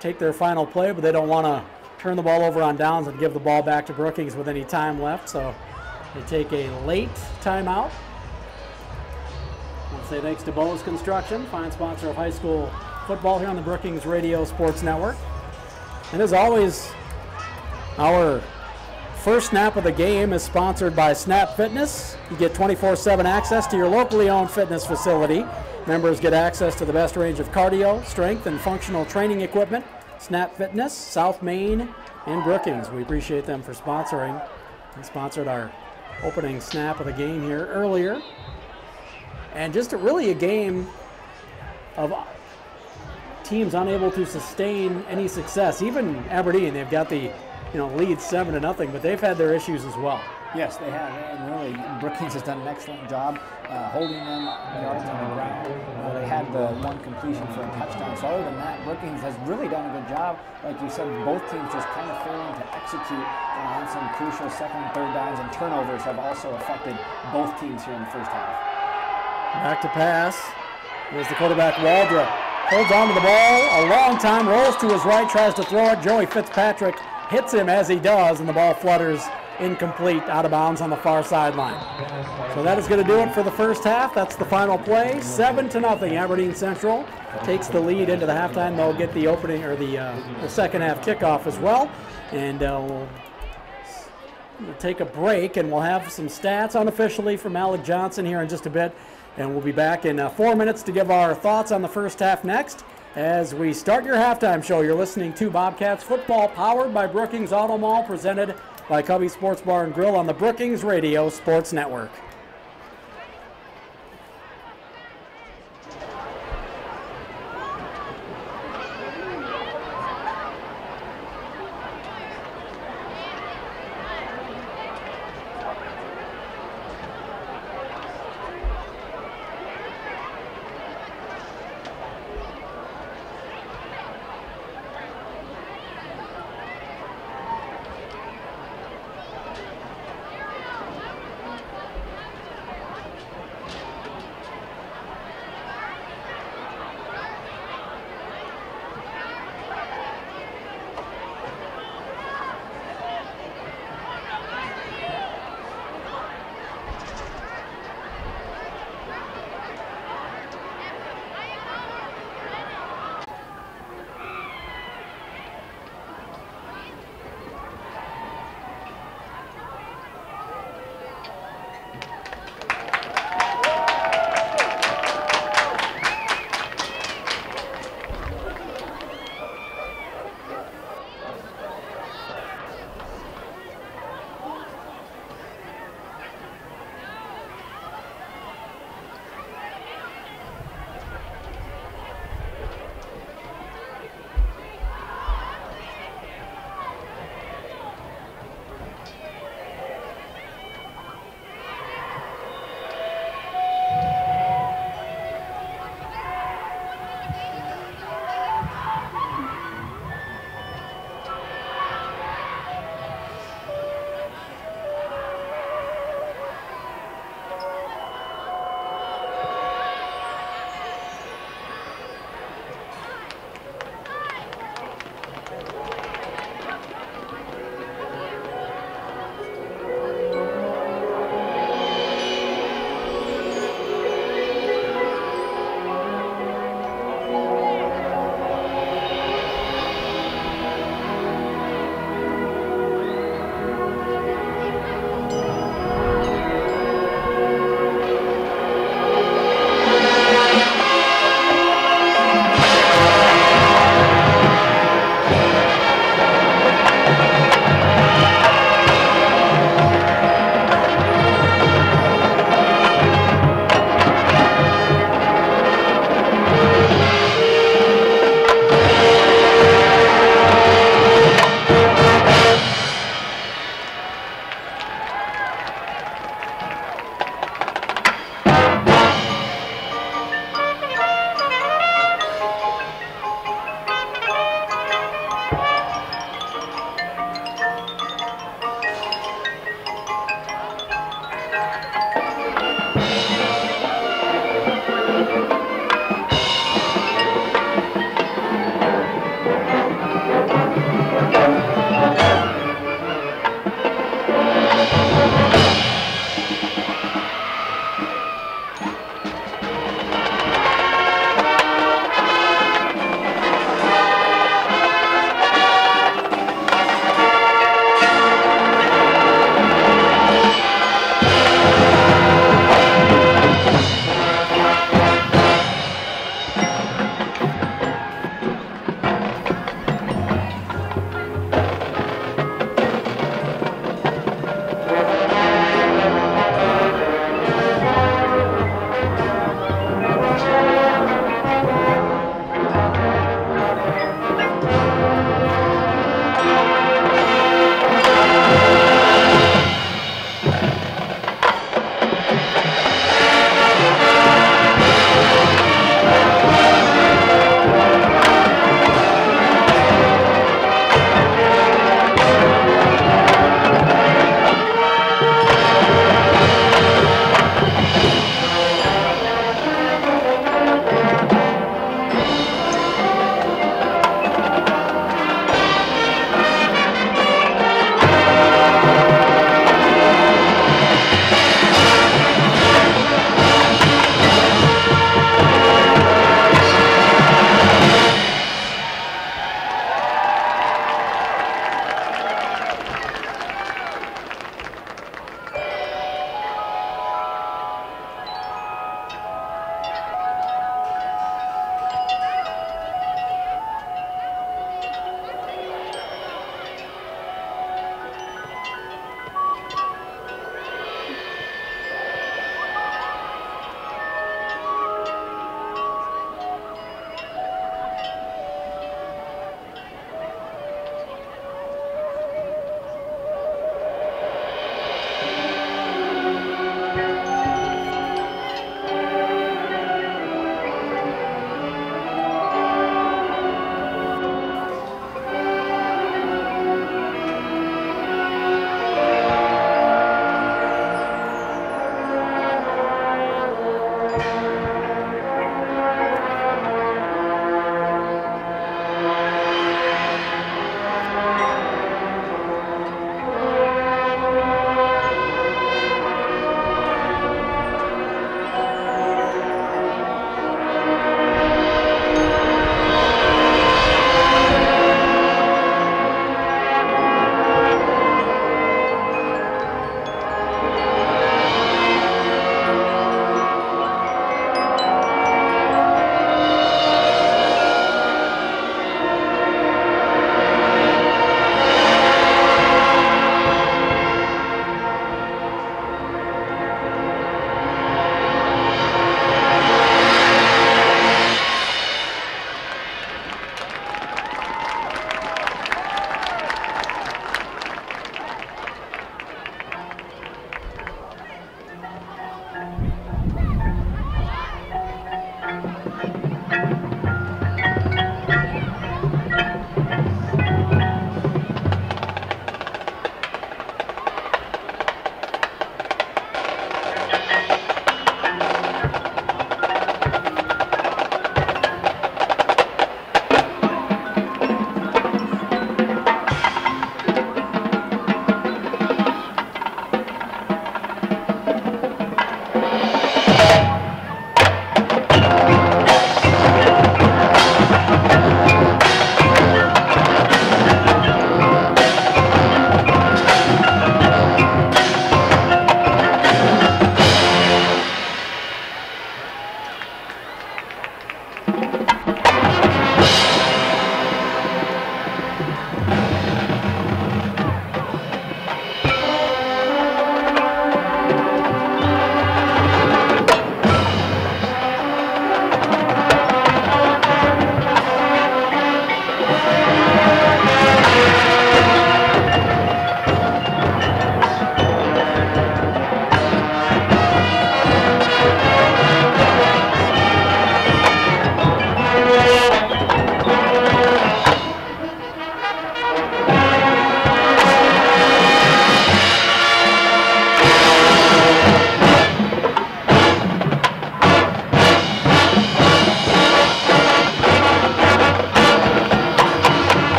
Take their final play, but they don't want to turn the ball over on downs and give the ball back to Brookings with any time left. So they take a late timeout. I'll say thanks to Bose Construction, fine sponsor of high school football here on the Brookings Radio Sports Network. And as always, our first snap of the game is sponsored by Snap Fitness. You get 24/7 access to your locally owned fitness facility. Members get access to the best range of cardio, strength, and functional training equipment. Snap Fitness, South Main, and Brookings. We appreciate them for sponsoring. They sponsored our opening snap of the game here earlier. And just really a game of teams unable to sustain any success. Even Aberdeen, they've got the lead 7-0, but they've had their issues as well. Yes, they have, and really Brookings has done an excellent job holding them yards on the ground. They had the 1 completion for a touchdown. So other than that, Brookings has really done a good job. Like you said, both teams just kind of failing to execute on some crucial 2nd and 3rd downs, and turnovers have also affected both teams here in the first half. Back to pass. Here's the quarterback, Waldrop. Holds on to the ball a long time, rolls to his right, tries to throw it. Joey Fitzpatrick hits him as he does, and the ball flutters incomplete, out of bounds on the far sideline. So that is going to do it for the first half. That's the final play. 7-0. Aberdeen Central takes the lead into the halftime. They'll get the opening or the second half kickoff as well. And we'll take a break, and we'll have some stats unofficially from Alec Johnson here in just a bit. And we'll be back in 4 minutes to give our thoughts on the first half next. As we start your halftime show, you're listening to Bobcats football powered by Brookings Auto Mall, presented by Cubby Sports Bar and Grill on the Brookings Radio Sports Network.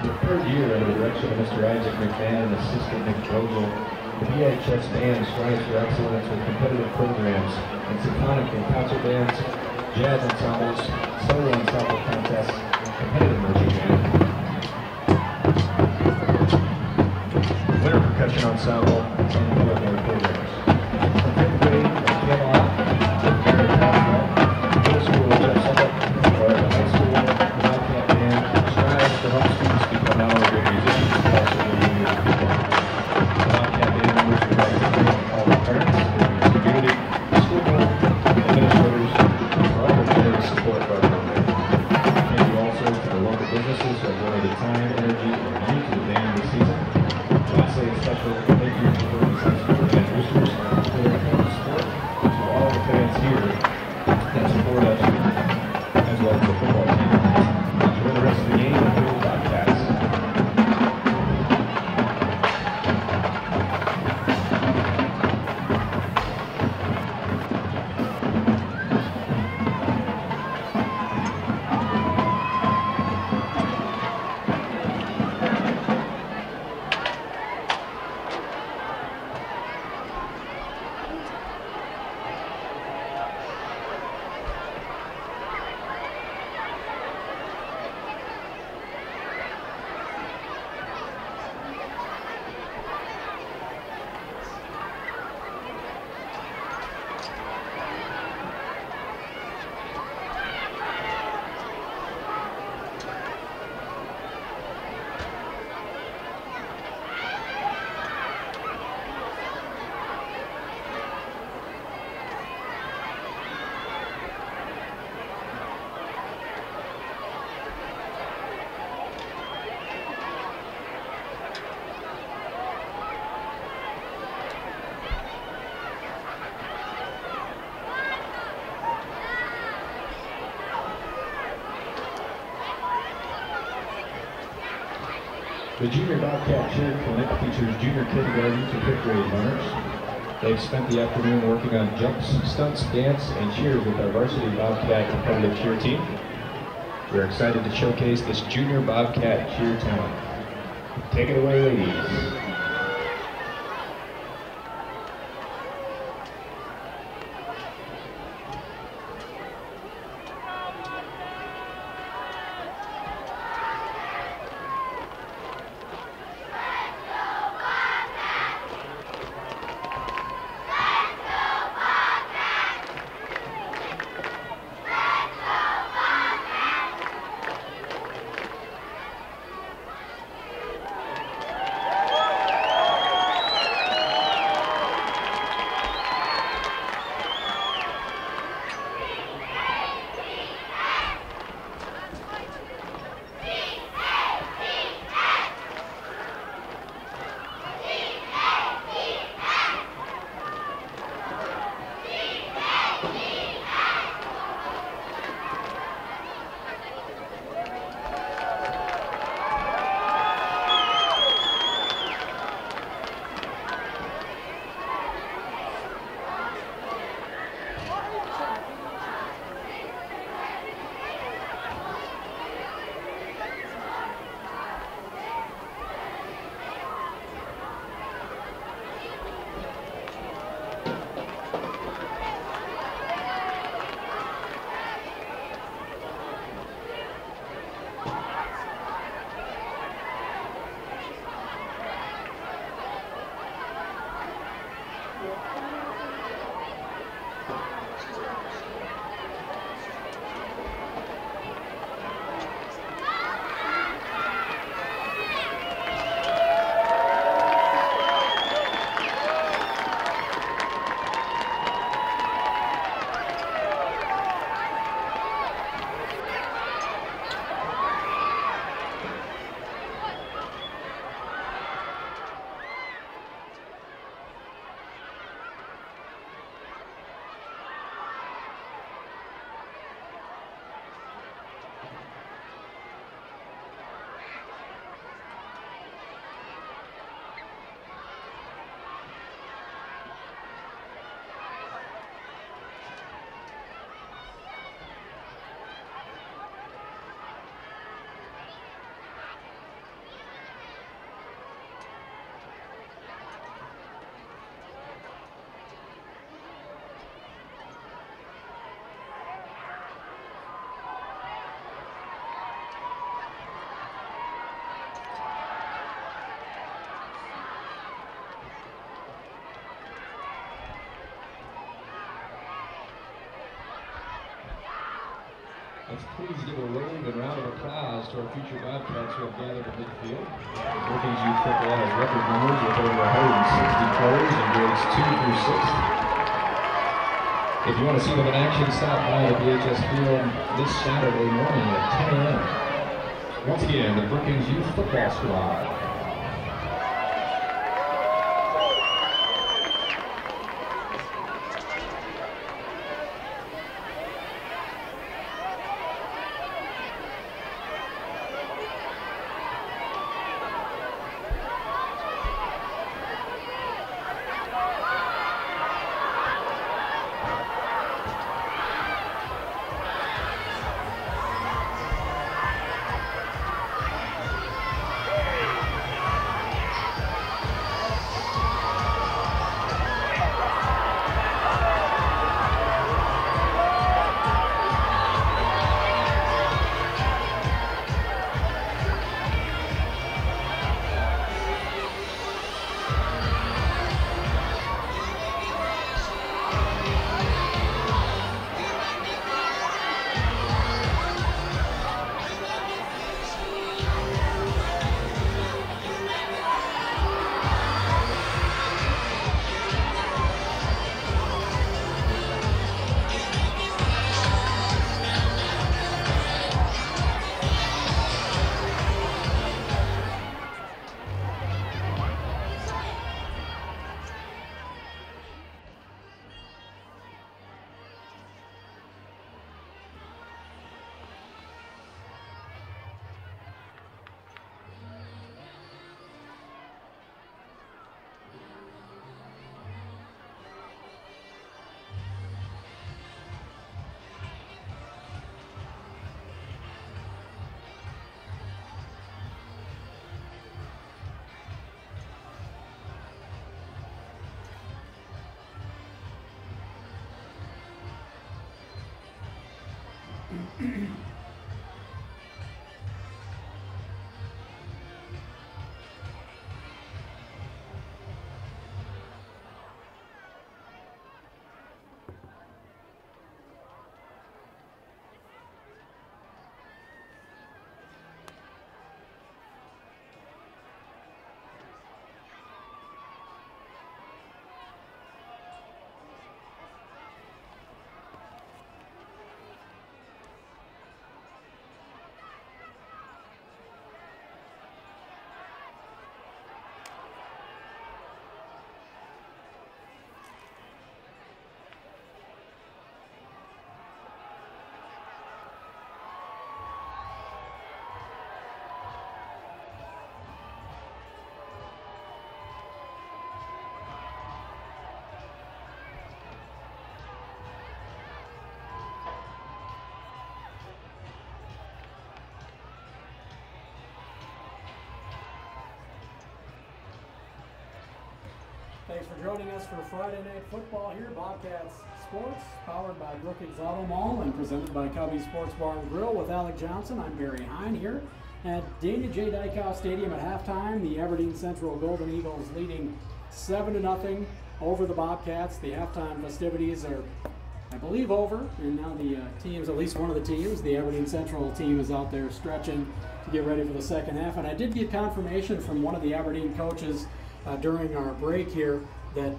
The third year under the direction of Mr. Isaac McMahon and assistant Nick Vogel, the BHS band strives for excellence with competitive programs and symphonic and concert bands, jazz ensembles, solo ensemble contests, and competitive marching band. Winter percussion ensemble, and other more programs. From 5th grade at Camelot, middle school at Jeff Summit, or the high school, the Bobcat band strives to help students become not only great musicians, but also good leaders of people. The Bobcat band members would like to thank all the parents, the community, the school board, administrators, for all their generous support of our program. Thank you also to the local businesses who have donated time, energy, and money to the band this season. Lastly, a special thank you to the Brookings High School and boosters for their incredible support, and to all the fans here that support us, as well as the football team. Enjoy the rest of the game and go Bobcats. The Junior Bobcat Cheer Clinic features junior kindergarten to 5th grade learners. They've spent the afternoon working on jumps, stunts, dance, and cheers with our Varsity Bobcat competitive cheer team. We're excited to showcase this Junior Bobcat cheer talent. Take it away, ladies. Let's please give a wave and round of applause to our future Bobcats who have gathered at midfield. Brookings Youth Football has record numbers with over 160 players in grades 2 through 6th. If you want to see them in action, stop by the BHS Field this Saturday morning at 10 a.m. Once again, the Brookings Youth Football Squad. Thanks for joining us for Friday Night Football here, Bobcats Sports, powered by Brookings Auto Mall and presented by Cubby Sports Bar and Grill with Alec Johnson. I'm Barry Hine here at Dana J. Dykoff Stadium at halftime. The Aberdeen Central Golden Eagles leading 7-0 over the Bobcats. The halftime festivities are, I believe, over, and now the teams, at least one of the teams, the Aberdeen Central team, is out there stretching to get ready for the second half. And I did get confirmation from one of the Aberdeen coaches during our break here that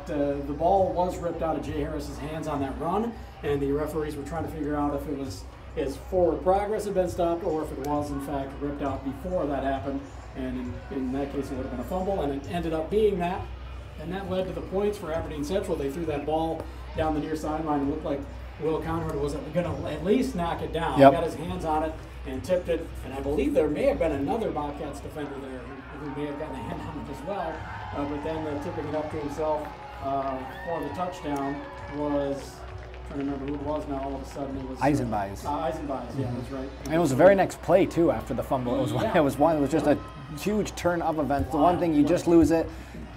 the ball was ripped out of Jay Harris's hands on that run, and the referees were trying to figure out if it was his forward progress had been stopped or if it was in fact ripped out before that happened. And in that case, it would have been a fumble, and it ended up being that. And that led to the points for Aberdeen Central. They threw that ball down the near sideline. It looked like Will Conrad was going to at least knock it down. Yep. Got his hands on it and tipped it. And I believe there may have been another Bobcats defender there who may have gotten a hand on it as well. But then tipping it up to himself for the touchdown was, I'm trying to remember who it was now. All of a sudden it was Eisenbeis. Eisenbeis, yeah, that's right. And it was the very next play too after the fumble. It was just a huge turn of events. The one thing, you just lose it,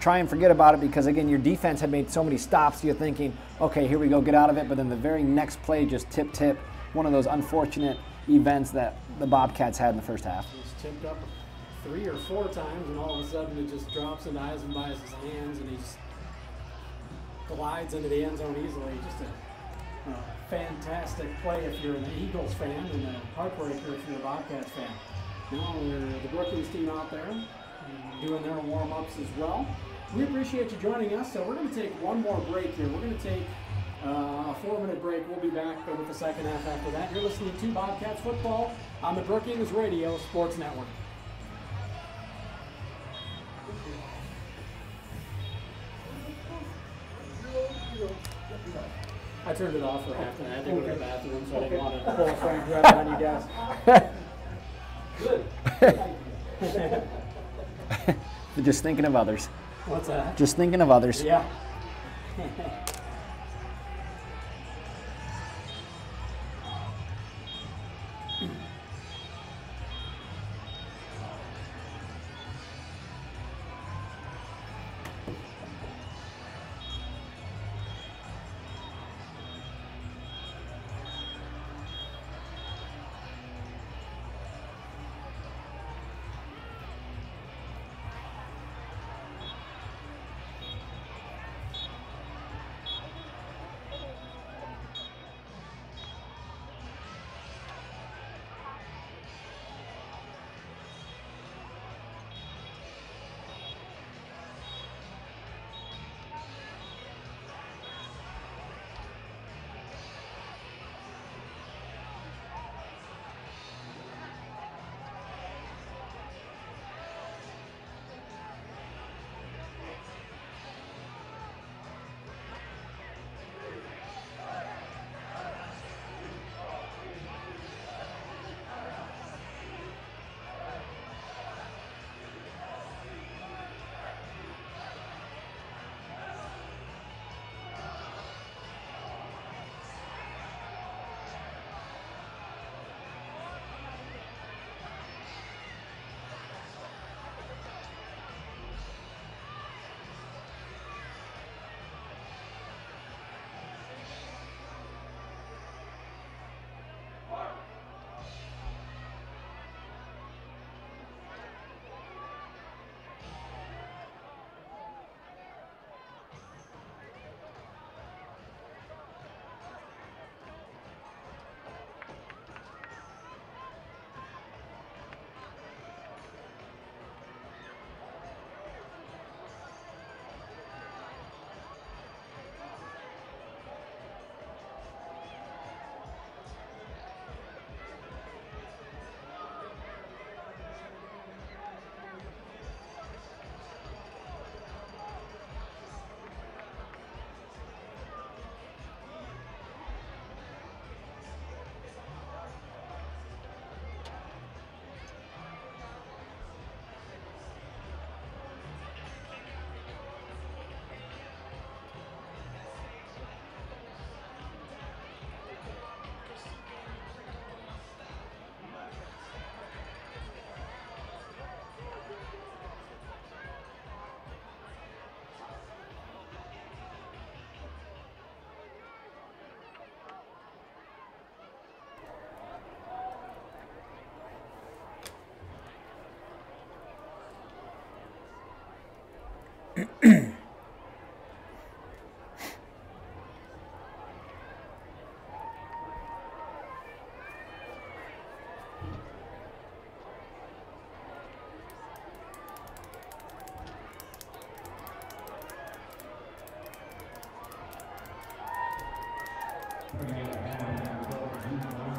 try and forget about it, because again your defense had made so many stops. You're thinking, okay, here we go, get out of it. But then the very next play, just tip, one of those unfortunate events that the Bobcats had in the first half. It was tipped up 3 or 4 times, and all of a sudden it just drops into Eisenbeis' hands, and he just glides into the end zone easily. Just a Fantastic play if you're an Eagles fan, and a heartbreaker if you're a Bobcats fan. Now the Brookings team out there doing their warm-ups as well. We appreciate you joining us. So we're going to take one more break here. We're going to take a 4-minute break. We'll be back with the second half after that. You're listening to Bobcats football on the Brookings Radio Sports Network. I turned it off for half and I had to go to the bathroom, so I didn't want to pull a Frank Drebin on you guys. Good. Just thinking of others. What's that? Just thinking of others. Yeah.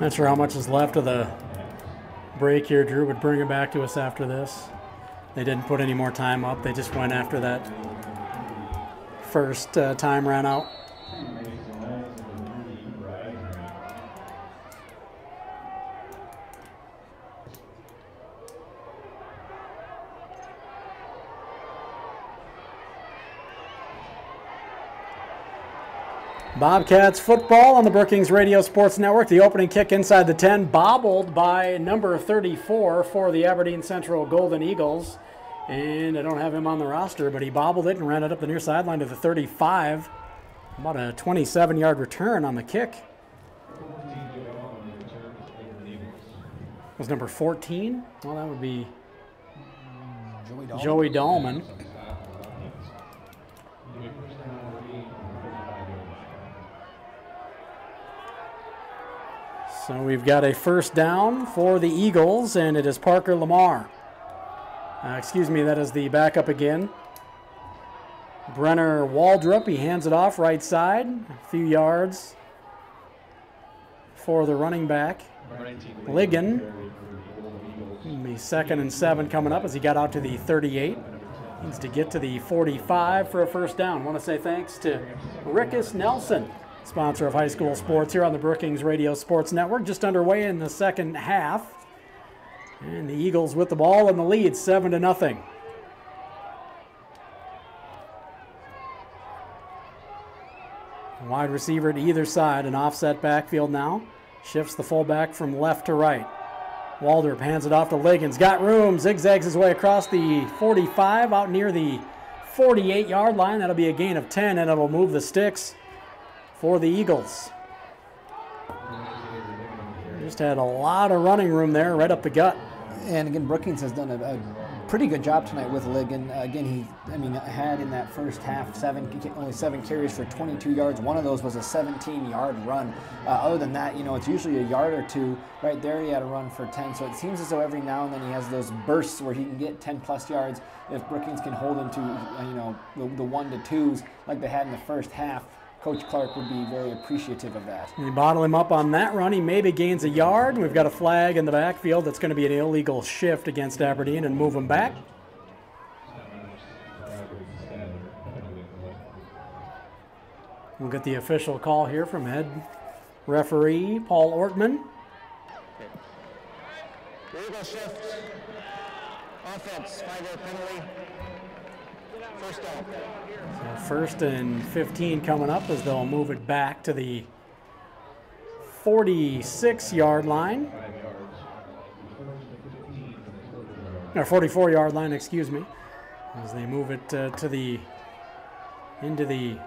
Not sure how much is left of the break here. Drew would bring it back to us after this. They didn't put any more time up. They just went after that first time ran out. Bobcats football on the Brookings Radio Sports Network. The opening kick inside the 10, bobbled by number 34 for the Aberdeen Central Golden Eagles. And I don't have him on the roster, but he bobbled it and ran it up the near sideline to the 35. About a 27-yard return on the kick. Was number 14? Well, that would be Joey Dahlman. So we've got a first down for the Eagles, and it is Parker Lamar. Excuse me, that is the backup again. Brenner Waldrop, he hands it off right side, a few yards for the running back. Ligon, the 2nd and 7 coming up as he got out to the 38. Needs to get to the 45 for a first down. I want to say thanks to Rickus Nelson, sponsor of high school sports here on the Brookings Radio Sports Network. Just underway in the second half. And the Eagles with the ball in the lead, 7-0. Wide receiver to either side, an offset backfield now. Shifts the fullback from left to right. Waldrop hands it off to Liggins. Got room, zigzags his way across the 45 out near the 48-yard line. That'll be a gain of 10, and it'll move the sticks for the Eagles. Just had a lot of running room there, right up the gut. And again, Brookings has done a pretty good job tonight with Ligon. Again, he had in that first half only 7 carries for 22 yards. One of those was a 17-yard run. Other than that, it's usually a yard or two. Right there, he had a run for 10. So it seems as though every now and then he has those bursts where he can get 10-plus yards if Brookings can hold him to, the 1-2s like they had in the first half. Coach Clark would be very appreciative of that. We bottle him up on that run. He maybe gains a yard. We've got a flag in the backfield. That's going to be an illegal shift against Aberdeen and move him back. We'll get the official call here from head referee Paul Ortman. Illegal shift. Offense, 5-yard penalty. First down. So 1st and 15 coming up as they'll move it back to the 46-yard line. Or 44-yard line, excuse me. As they move it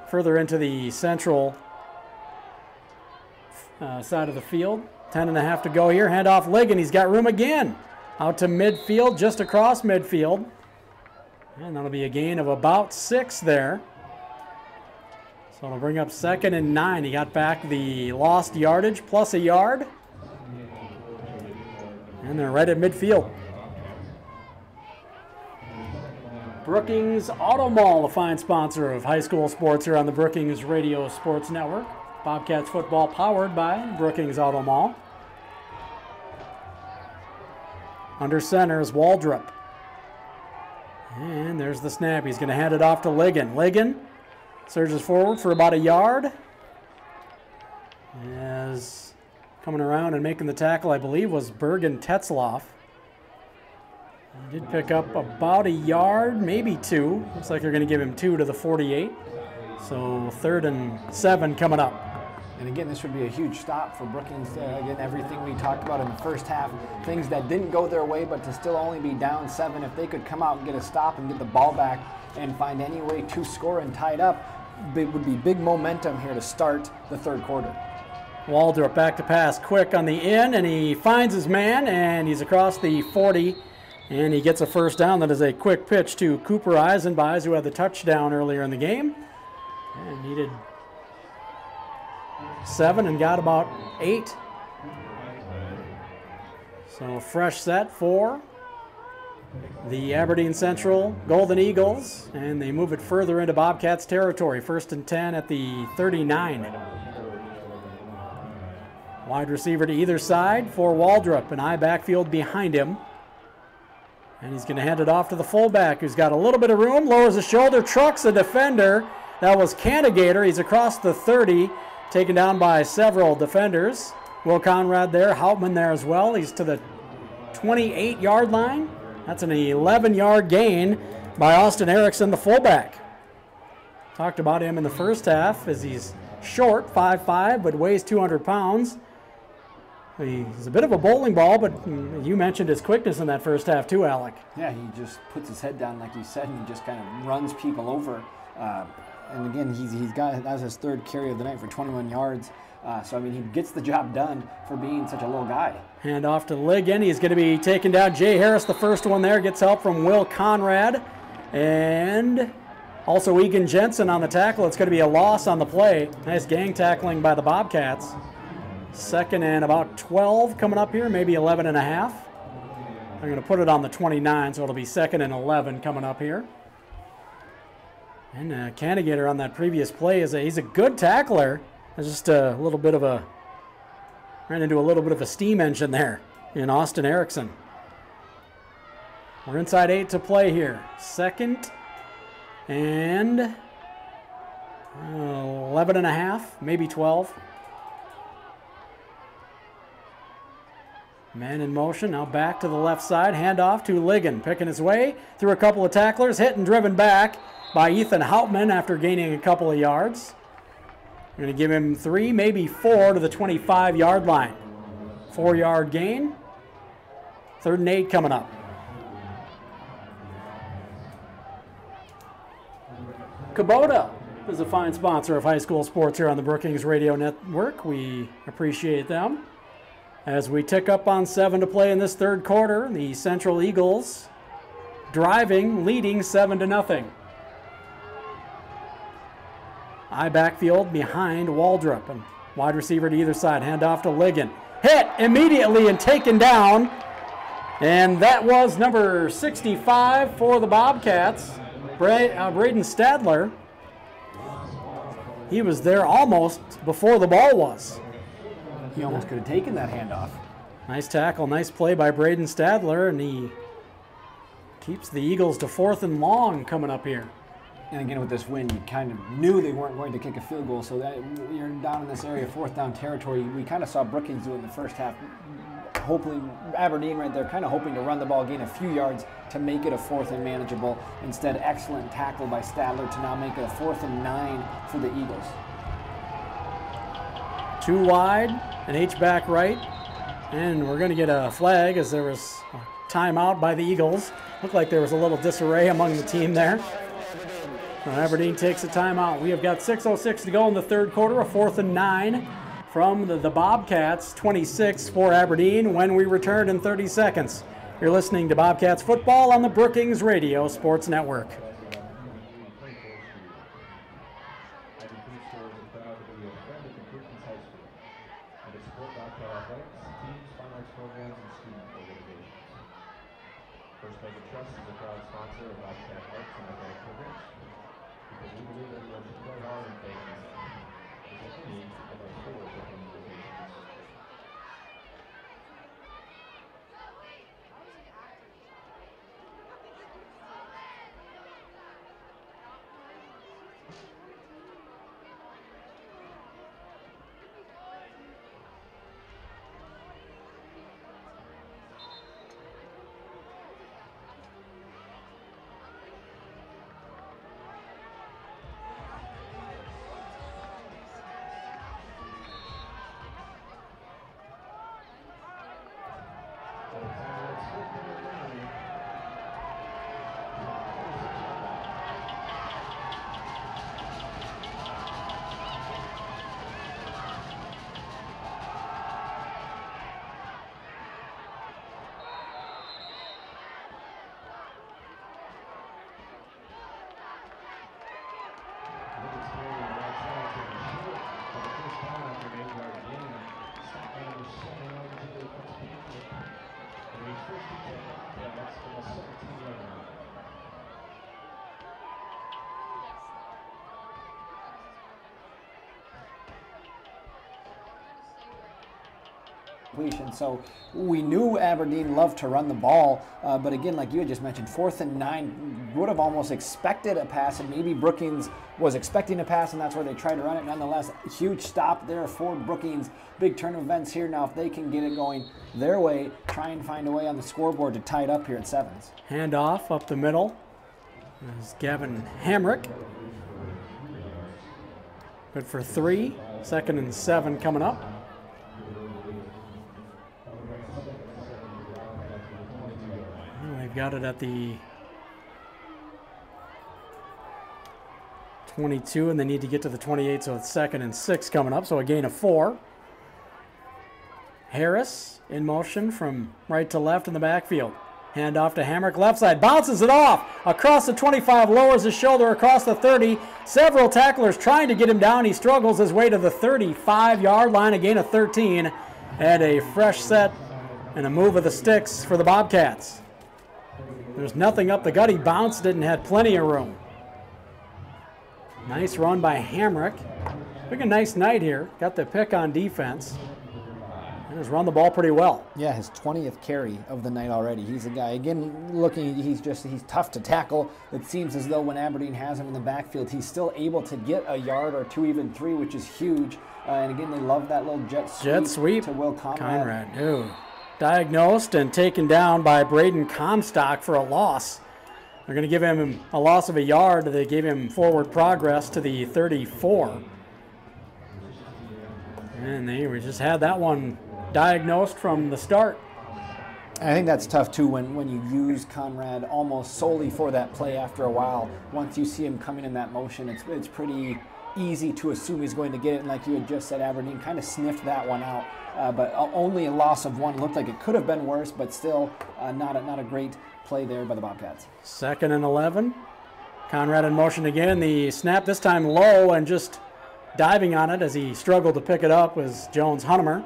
further into the central side of the field. 10.5 to go here. Hand off Ligon. He's got room again. Out to midfield, just across midfield. And that'll be a gain of about 6 there. So it'll bring up 2nd and 9. He got back the lost yardage plus a yard. And they're right at midfield. Brookings Auto Mall, a fine sponsor of high school sports here on the Brookings Radio Sports Network. Bobcats football powered by Brookings Auto Mall. Under center is Waldrop. And there's the snap. He's going to hand it off to Ligon. Ligon surges forward for about a yard. As coming around and making the tackle, I believe, was Bergen Tetzloff. He did pick up about a yard, maybe 2. Looks like they're going to give him 2 to the 48. So 3rd and 7 coming up. And again, this would be a huge stop for Brookings. Again, everything we talked about in the first half, things that didn't go their way, but to still only be down 7, if they could come out and get a stop and get the ball back and find any way to score and tie it up, it would be big momentum here to start the 3rd quarter. Waldrop back to pass, quick on the in, and he finds his man, and he's across the 40, and he gets a first down. That is a quick pitch to Cooper Eisenbeis, who had the touchdown earlier in the game, and needed 7 and got about 8. So fresh set for the Aberdeen Central Golden Eagles, and they move it further into Bobcats territory. 1st and 10 at the 39. Wide receiver to either side for Waldrop, an eye backfield behind him. And he's going to hand it off to the fullback, who's got a little bit of room, lowers the shoulder, trucks a defender. That was Candigator. He's across the 30. Taken down by several defenders. Will Conrad there, Hauptman there as well. He's to the 28-yard line. That's an 11-yard gain by Austin Erickson, the fullback. Talked about him in the first half as he's short, 5'5", but weighs 200 pounds. He's a bit of a bowling ball, but you mentioned his quickness in that first half too, Alec. Yeah, he just puts his head down like you said, and he just kind of runs people over. And again, he's got, that was his 3rd carry of the night for 21 yards. So, I mean, he gets the job done for being such a little guy. Hand off to Ligon. He's going to be taken down. Jay Harris, the first one there, gets help from Will Conrad. And also Egan Jensen on the tackle. It's going to be a loss on the play. Nice gang tackling by the Bobcats. Second and about 12 coming up here, maybe 11 and a half. I'm going to put it on the 29, so it'll be second and 11 coming up here. And Cannigator on that previous play he's a good tackler. There's just a little bit of ran into a little bit of a steam engine there in Austin Erickson. We're inside 8 to play here. Second and 11 and a half, maybe 12. Man in motion, now back to the left side, handoff to Ligon, picking his way through a couple of tacklers, hit and driven back by Ethan Hauptman after gaining a couple of yards. We're going to give him 3, maybe 4 to the 25-yard line. 4-yard gain. 3rd and 8 coming up. Kubota is a fine sponsor of high school sports here on the Brookings Radio Network. We appreciate them. As we tick up on 7 to play in this 3rd quarter, the Central Eagles driving, leading 7-0. I backfield behind Waldrop, and wide receiver to either side. Handoff to Ligon. Hit immediately and taken down. And that was number 65 for the Bobcats, Braden Stadler. He was there almost before the ball was. He almost could have taken that handoff. Nice tackle, nice play by Braden Stadler, and he keeps the Eagles to 4th and long coming up here. And again, with this win, you kind of knew they weren't going to kick a field goal, so that you're down in this area, 4th down territory. We kind of saw Brookings do it in the first half. Hopefully, Aberdeen right there, kind of hoping to run the ball, gain a few yards to make it a 4th and manageable. Instead, excellent tackle by Stadler to now make it a 4th and 9 for the Eagles. 2 wide, an H-back right, and we're going to get a flag as there was a timeout by the Eagles. Looked like there was a little disarray among the team there. So Aberdeen takes a timeout. We have got 6:06 to go in the 3rd quarter, a 4th and 9 from the Bobcats, 26 for Aberdeen when we return in 30 seconds. You're listening to Bobcats football on the Brookings Radio Sports Network. So we knew Aberdeen loved to run the ball, but again, like you had just mentioned, 4th and 9, would have almost expected a pass, and maybe Brookings was expecting a pass, and that's where they tried to run it. Nonetheless, huge stop there for Brookings. Big turn of events here now. If they can get it going their way, try and find a way on the scoreboard to tie it up here at 7s. Handoff up the middle. There's Gavin Hamrick. Good for 3. 2nd and 7 coming up. They've got it at the 22, and they need to get to the 28, so it's 2nd and 6 coming up, so a gain of 4. Harris in motion from right to left in the backfield. Hand off to Hamrick, left side, bounces it off across the 25, lowers his shoulder across the 30. Several tacklers trying to get him down. He struggles his way to the 35-yard line, a gain of 13, and a fresh set and a move of the sticks for the Bobcats. There's nothing up the gut. He bounced it and had plenty of room. Nice run by Hamrick. Took a nice night here. Got the pick on defense. And has run the ball pretty well. Yeah, his 20th carry of the night already. He's a guy, again, looking, he's tough to tackle. It seems as though when Aberdeen has him in the backfield, he's still able to get a yard or two, even three, which is huge. And again, they love that little jet sweep to Will Conrad. Diagnosed and taken down by Braden Comstock for a loss. They're going to give him a loss of a yard. They gave him forward progress to the 34. And they just had that one diagnosed from the start. I think that's tough too when you use Conrad almost solely for that play after a while. Once you see him coming in that motion, it's pretty easy to assume he's going to get it. And like you had just said, Aberdeen kind of sniffed that one out. But only a loss of one. Looked like it could have been worse, but still not a great play there by the Bobcats. 2nd and 11. Conrad in motion again. The snap this time low, and just diving on it as he struggled to pick it up was Jones Hunnemer.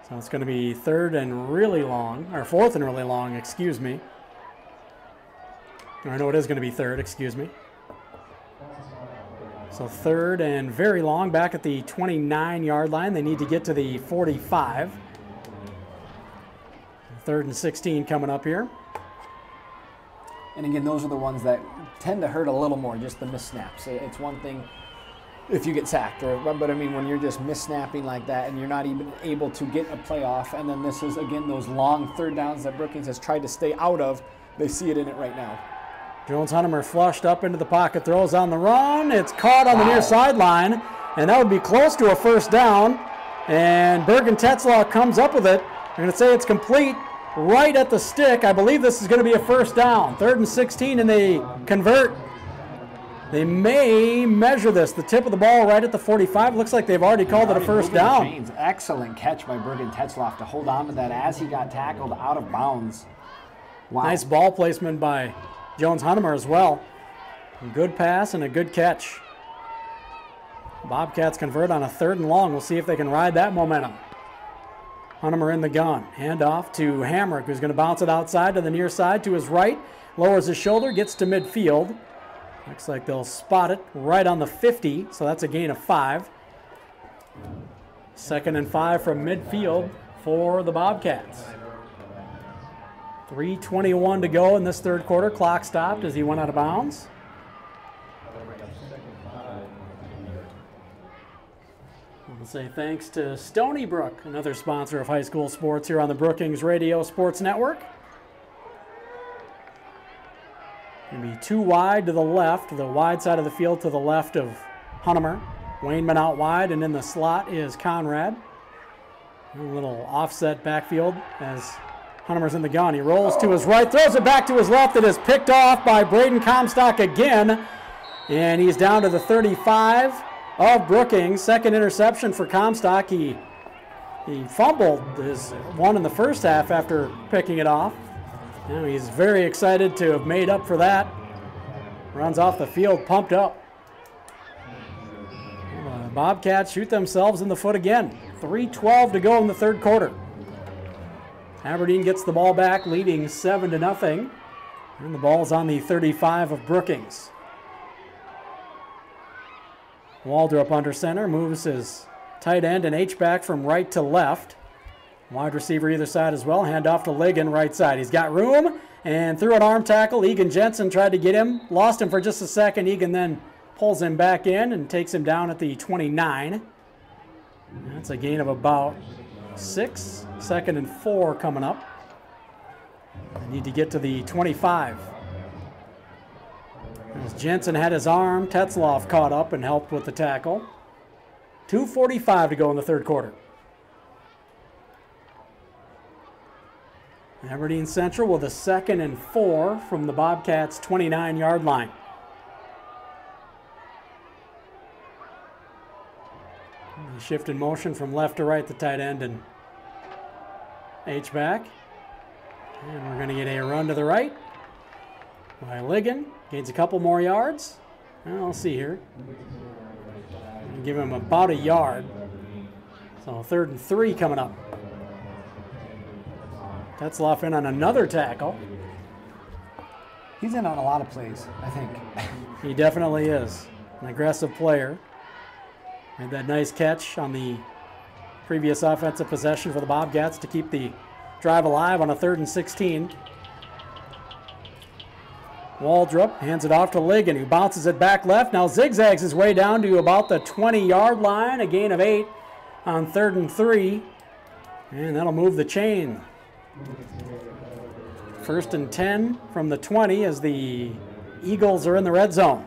So it's going to be 4th and really long, excuse me. Or no, it is going to be 3rd, excuse me. So 3rd and very long, back at the 29-yard line. They need to get to the 45. 3rd and 16 coming up here. And again, those are the ones that tend to hurt a little more, just the miss snaps. It's one thing if you get sacked, but I mean, when you're just miss-snapping like that and you're not even able to get a play off, and then this is, again, those long 3rd downs that Brookings has tried to stay out of, they see it in it right now. Jones Hunnemer flushed up into the pocket, throws on the run. It's caught on the near sideline, and that would be close to a 1st down. And Bergen Tetzlaff comes up with it. They're going to say it's complete right at the stick. I believe this is going to be a 1st down. 3rd and 16, and they convert. They may measure this. The tip of the ball right at the 45. Looks like they've already called it a 1st down. Excellent catch by Bergen Tetzlaff to hold on to that as he got tackled out of bounds. Wow. Nice ball placement by Jones Hunnemer as well. A good pass and a good catch. Bobcats convert on a 3rd and long. We'll see if they can ride that momentum. Hunnemer in the gun. Hand off to Hamrick, who's going to bounce it outside to the near side to his right. Lowers his shoulder, gets to midfield. Looks like they'll spot it right on the 50, so that's a gain of 5. 2nd and 5 from midfield for the Bobcats. 3:21 to go in this 3rd quarter. Clock stopped as he went out of bounds. We'll say thanks to Stony Brook, another sponsor of high school sports here on the Brookings Radio Sports Network. Going to be 2 wide to the left, the wide side of the field to the left of Hunnemer. Wainman out wide, and in the slot is Conrad. A little offset backfield as Hunnemer's in the gun. He rolls to his right, throws it back to his left. It is picked off by Braden Comstock again, and he's down to the 35 of Brookings. 2nd interception for Comstock. He fumbled his one in the first half after picking it off. Now he's very excited to have made up for that. Runs off the field, pumped up. Bobcats shoot themselves in the foot again. 3:12 to go in the 3rd quarter. Aberdeen gets the ball back, leading 7-0. And the ball's on the 35 of Brookings. Waldrop under center, moves his tight end and H-back from right to left. Wide receiver either side as well. Hand off to Ligon, right side. He's got room and threw an arm tackle. Egan Jensen tried to get him. Lost him for just a second. Egan then pulls him back in and takes him down at the 29. That's a gain of about 6. 2nd and 4 coming up. They need to get to the 25. As Jensen had his arm, Tetzlaff caught up and helped with the tackle. 2:45 to go in the 3rd quarter. Aberdeen Central with a 2nd and 4 from the Bobcats' 29-yard line. They shift in motion from left to right, the tight end and H-back. And we're going to get a run to the right by Ligon. Gains a couple more yards. Well, let's see here. Give him about a yard. So 3rd and 3 coming up. Tetzloff in on another tackle. He's in on a lot of plays, I think. He definitely is. An aggressive player. Made that nice catch on the previous offensive possession for the Bobcats to keep the drive alive on a 3rd and 16. Waldrop hands it off to Ligon, who bounces it back left. Now zigzags his way down to about the 20-yard line, a gain of 8 on 3rd and 3. And that'll move the chain. 1st and 10 from the 20 as the Eagles are in the red zone.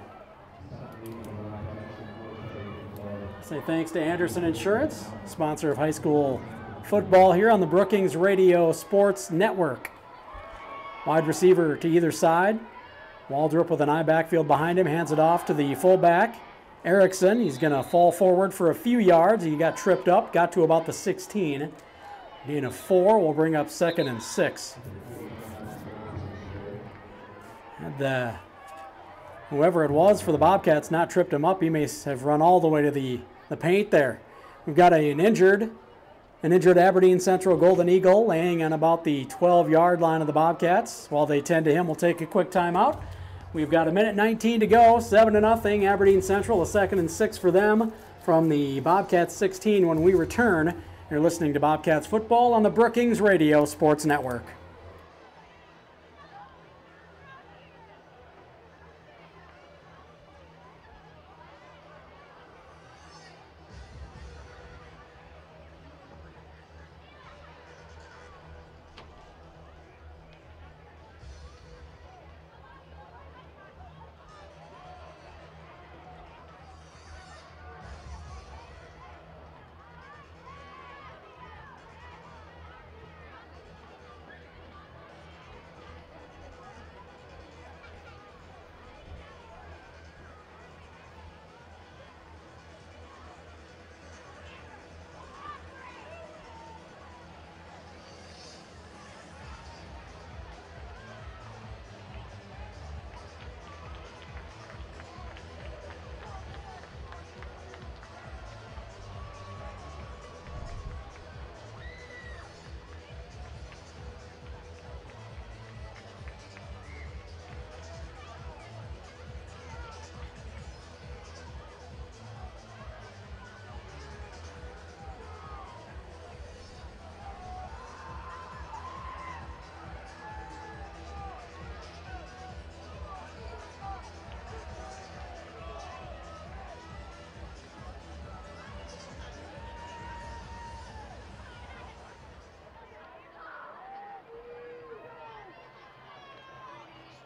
Say thanks to Anderson Insurance, sponsor of high school football here on the Brookings Radio Sports Network. Wide receiver to either side. Waldrop with an eye backfield behind him, hands it off to the fullback, Erickson. He's going to fall forward for a few yards. He got tripped up, got to about the 16. Gain of 4 will bring up 2nd and 6. And whoever it was for the Bobcats not tripped him up. He may have run all the way to the paint there. We've got an injured Aberdeen Central Golden Eagle laying on about the 12-yard line of the Bobcats. While they tend to him, we'll take a quick timeout. We've got 1:19 to go, 7-0, Aberdeen Central, a 2nd and 6 for them from the Bobcats 16 when we return. You're listening to Bobcats football on the Brookings Radio Sports Network.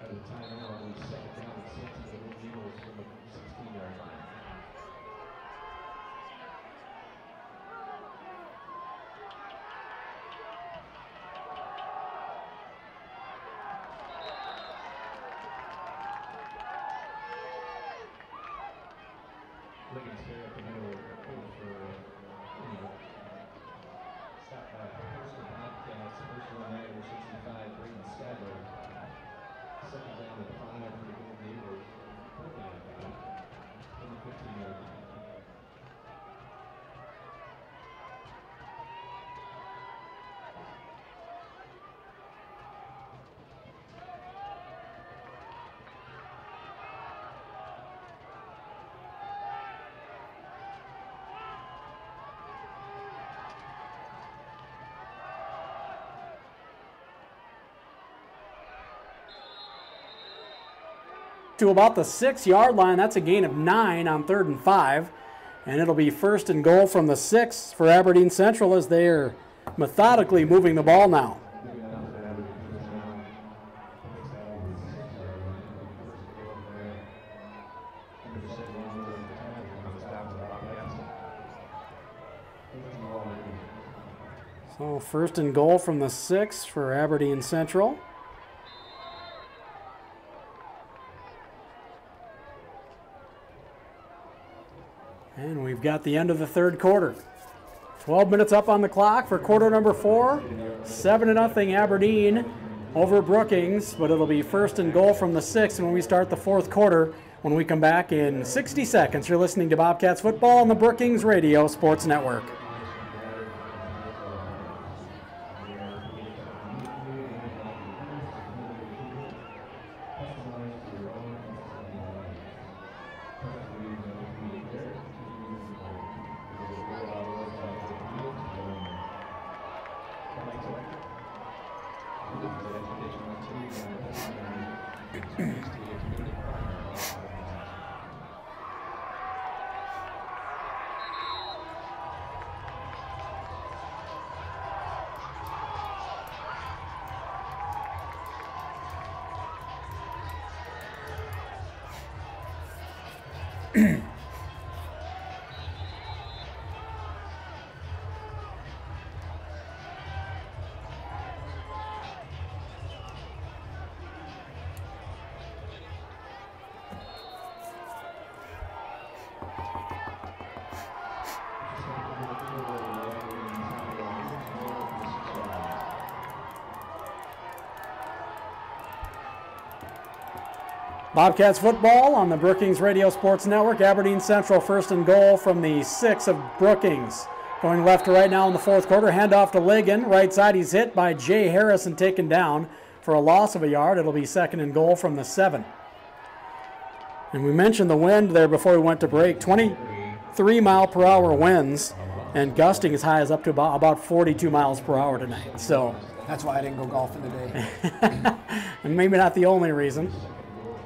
At a timeout, we set down and sent to the Eagles from the 16-yard line. Ligon's here at the middle for stop by first and Bobcats, first one there, 65, Braden Stadler. Second down at 5 for the Golden Eagles. Fourth down at 5 from the 15-yard line. To about the 6-yard line. That's a gain of 9 on 3rd and 5. And it'll be 1st and goal from the 6 for Aberdeen Central as they are methodically moving the ball now. So 1st and goal from the 6 for Aberdeen Central. And we've got the end of the 3rd quarter. 12 minutes up on the clock for quarter number 4. 7-0 Aberdeen over Brookings, but it'll be first and goal from the 6 when we start the fourth quarter. When we come back in 60 seconds, you're listening to Bobcats football on the Brookings Radio Sports Network. Bobcats football on the Brookings Radio Sports Network. Aberdeen Central first and goal from the 6 of Brookings. Going left to right now in the fourth quarter. Handoff to Ligon. Right side, he's hit by Jay Harris and taken down for a loss of a yard. It'll be second and goal from the 7. And we mentioned the wind there before we went to break. 23-mile-per-hour winds and gusting as high as up to about 42 miles per hour tonight. So That's why I didn't go golfing today. and maybe not the only reason.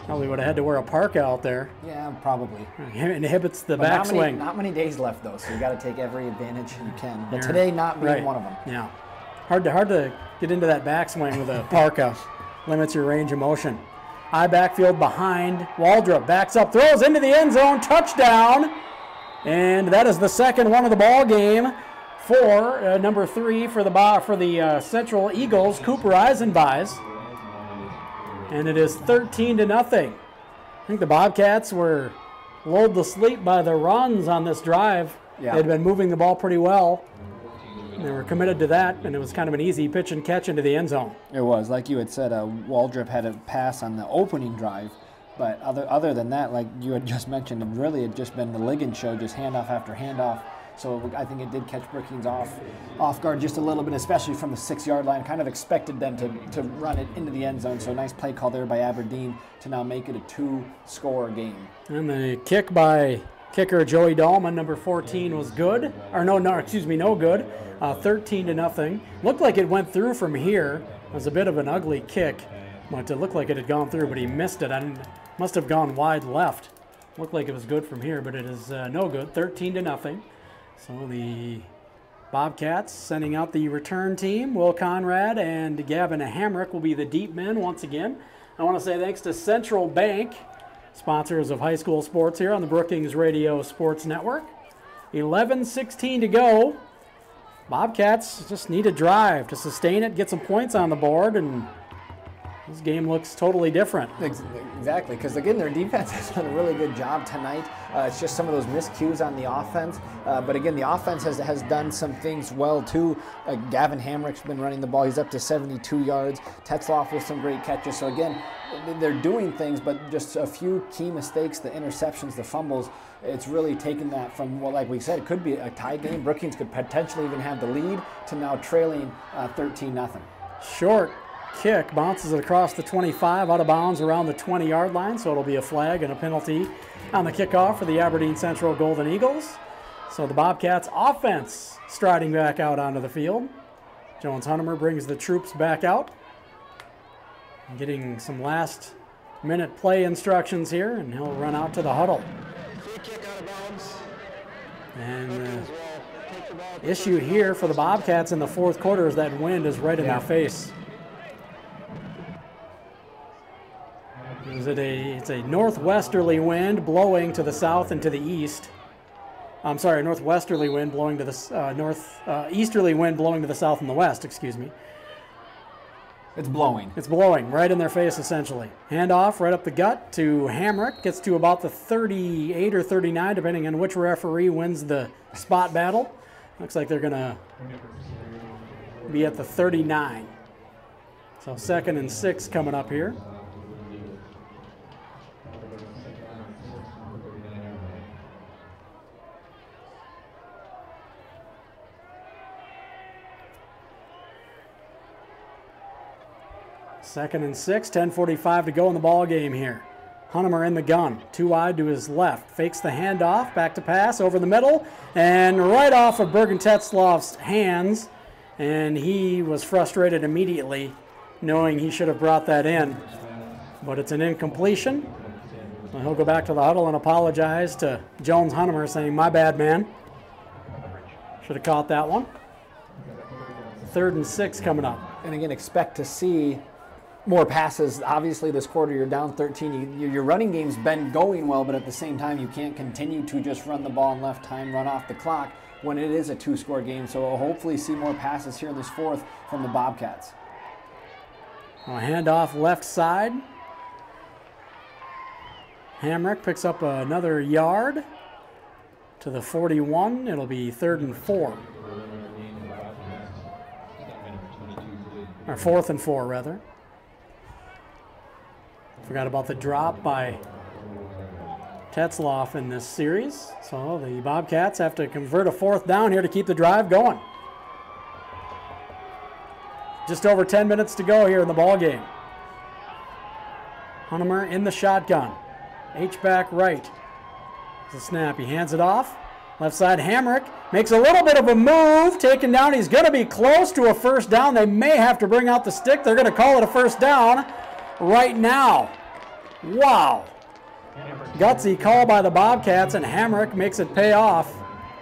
Probably would have had to wear a parka out there. Yeah, probably. It inhibits the But backswing. not many days left though, so you got to take every advantage you can. But today not being one of them. Yeah, hard to get into that backswing with a parka. Limits your range of motion. High backfield behind. Waldrop backs up, throws into the end zone, touchdown, and that is the second one of the ball game for number 3 for the Central Eagles, Cooper Eisenbeis. And it is 13-0. I think the Bobcats were lulled to sleep by the runs on this drive. Yeah. They'd been moving the ball pretty well. They were committed to that, and it was kind of an easy pitch and catch into the end zone. It was. Like you had said, Waldrop had a pass on the opening drive. But other than that, like you had just mentioned, it really had just been the Ligon show, just handoff after handoff. So I think it did catch Brookings off guard just a little bit, especially from the 6-yard line. Kind of expected them to run it into the end zone. So nice play call there by Aberdeen to now make it a 2-score game. And the kick by kicker Joey Dahlman, number 14, was good. Or no good. 13-0. Looked like it went through from here. It was a bit of an ugly kick, but it looked like it had gone through, but he missed it. And must have gone wide left. Looked like it was good from here, but it is no good. 13-0. So the Bobcats sending out the return team. Will Conrad and Gavin Hamrick will be the deep men once again. I want to say thanks to Central Bank, sponsors of high school sports here on the Brookings Radio Sports Network. 11:16 to go. Bobcats just need a drive to sustain it, get some points on the board, and this game looks totally different. Exactly, because again, their defense has done a really good job tonight. It's just some of those miscues on the offense. But again, the offense has done some things well too. Gavin Hamrick's been running the ball. He's up to 72 yards. Tetzloff with some great catches. So again, they're doing things, but just a few key mistakes, the interceptions, the fumbles. It's really taken that from, well, like we said, it could be a tie game. Brookings could potentially even have the lead to now trailing 13-0. Short kick bounces it across the 25, out of bounds around the 20-yard line, so it'll be a flag and a penalty on the kickoff for the Aberdeen Central Golden Eagles. So the Bobcats offense striding back out onto the field. Jones Hunnemer brings the troops back out, getting some last-minute play instructions here, and he'll run out to the huddle. And the issue here for the Bobcats in the fourth quarter is that wind is right in their face. It's a northwesterly wind blowing to the south and to the east. I'm sorry, northwesterly wind blowing to the easterly wind blowing to the south and the west, excuse me. It's blowing. It's blowing right in their face, essentially. Handoff right up the gut to Hamrick. Gets to about the 38 or 39, depending on which referee wins the spot battle. Looks like they're going to be at the 39. So 2nd and 6 coming up here. Second and 6, 10:45 to go in the ball game here. Hunemer in the gun, 2 wide to his left, fakes the handoff, back to pass, over the middle, and right off of Bergen Tetzlaff's hands, and he was frustrated immediately, knowing he should have brought that in. But it's an incompletion. Well, he'll go back to the huddle and apologize to Jones Hunemer, saying, "My bad, man. Should have caught that one." 3rd and 6 coming up. And again, expect to see more passes. Obviously, this quarter you're down 13. Your running game's been going well, but at the same time, you can't continue to just run the ball in left time, run off the clock when it is a 2-score game. So we'll hopefully see more passes here in this 4th from the Bobcats. A handoff left side. Hamrick picks up another yard to the 41. It'll be 3rd and 4. Or 4th and 4, rather. Forgot about the drop by Tetzlaff in this series. So the Bobcats have to convert a 4th down here to keep the drive going. Just over 10 minutes to go here in the ball game. Hunemer in the shotgun. H-back right. The snap, he hands it off. Left side, Hamrick makes a little bit of a move, taken down. He's going to be close to a 1st down. They may have to bring out the stick. They're going to call it a 1st down right now. Wow. Gutsy call by the Bobcats, and Hamrick makes it pay off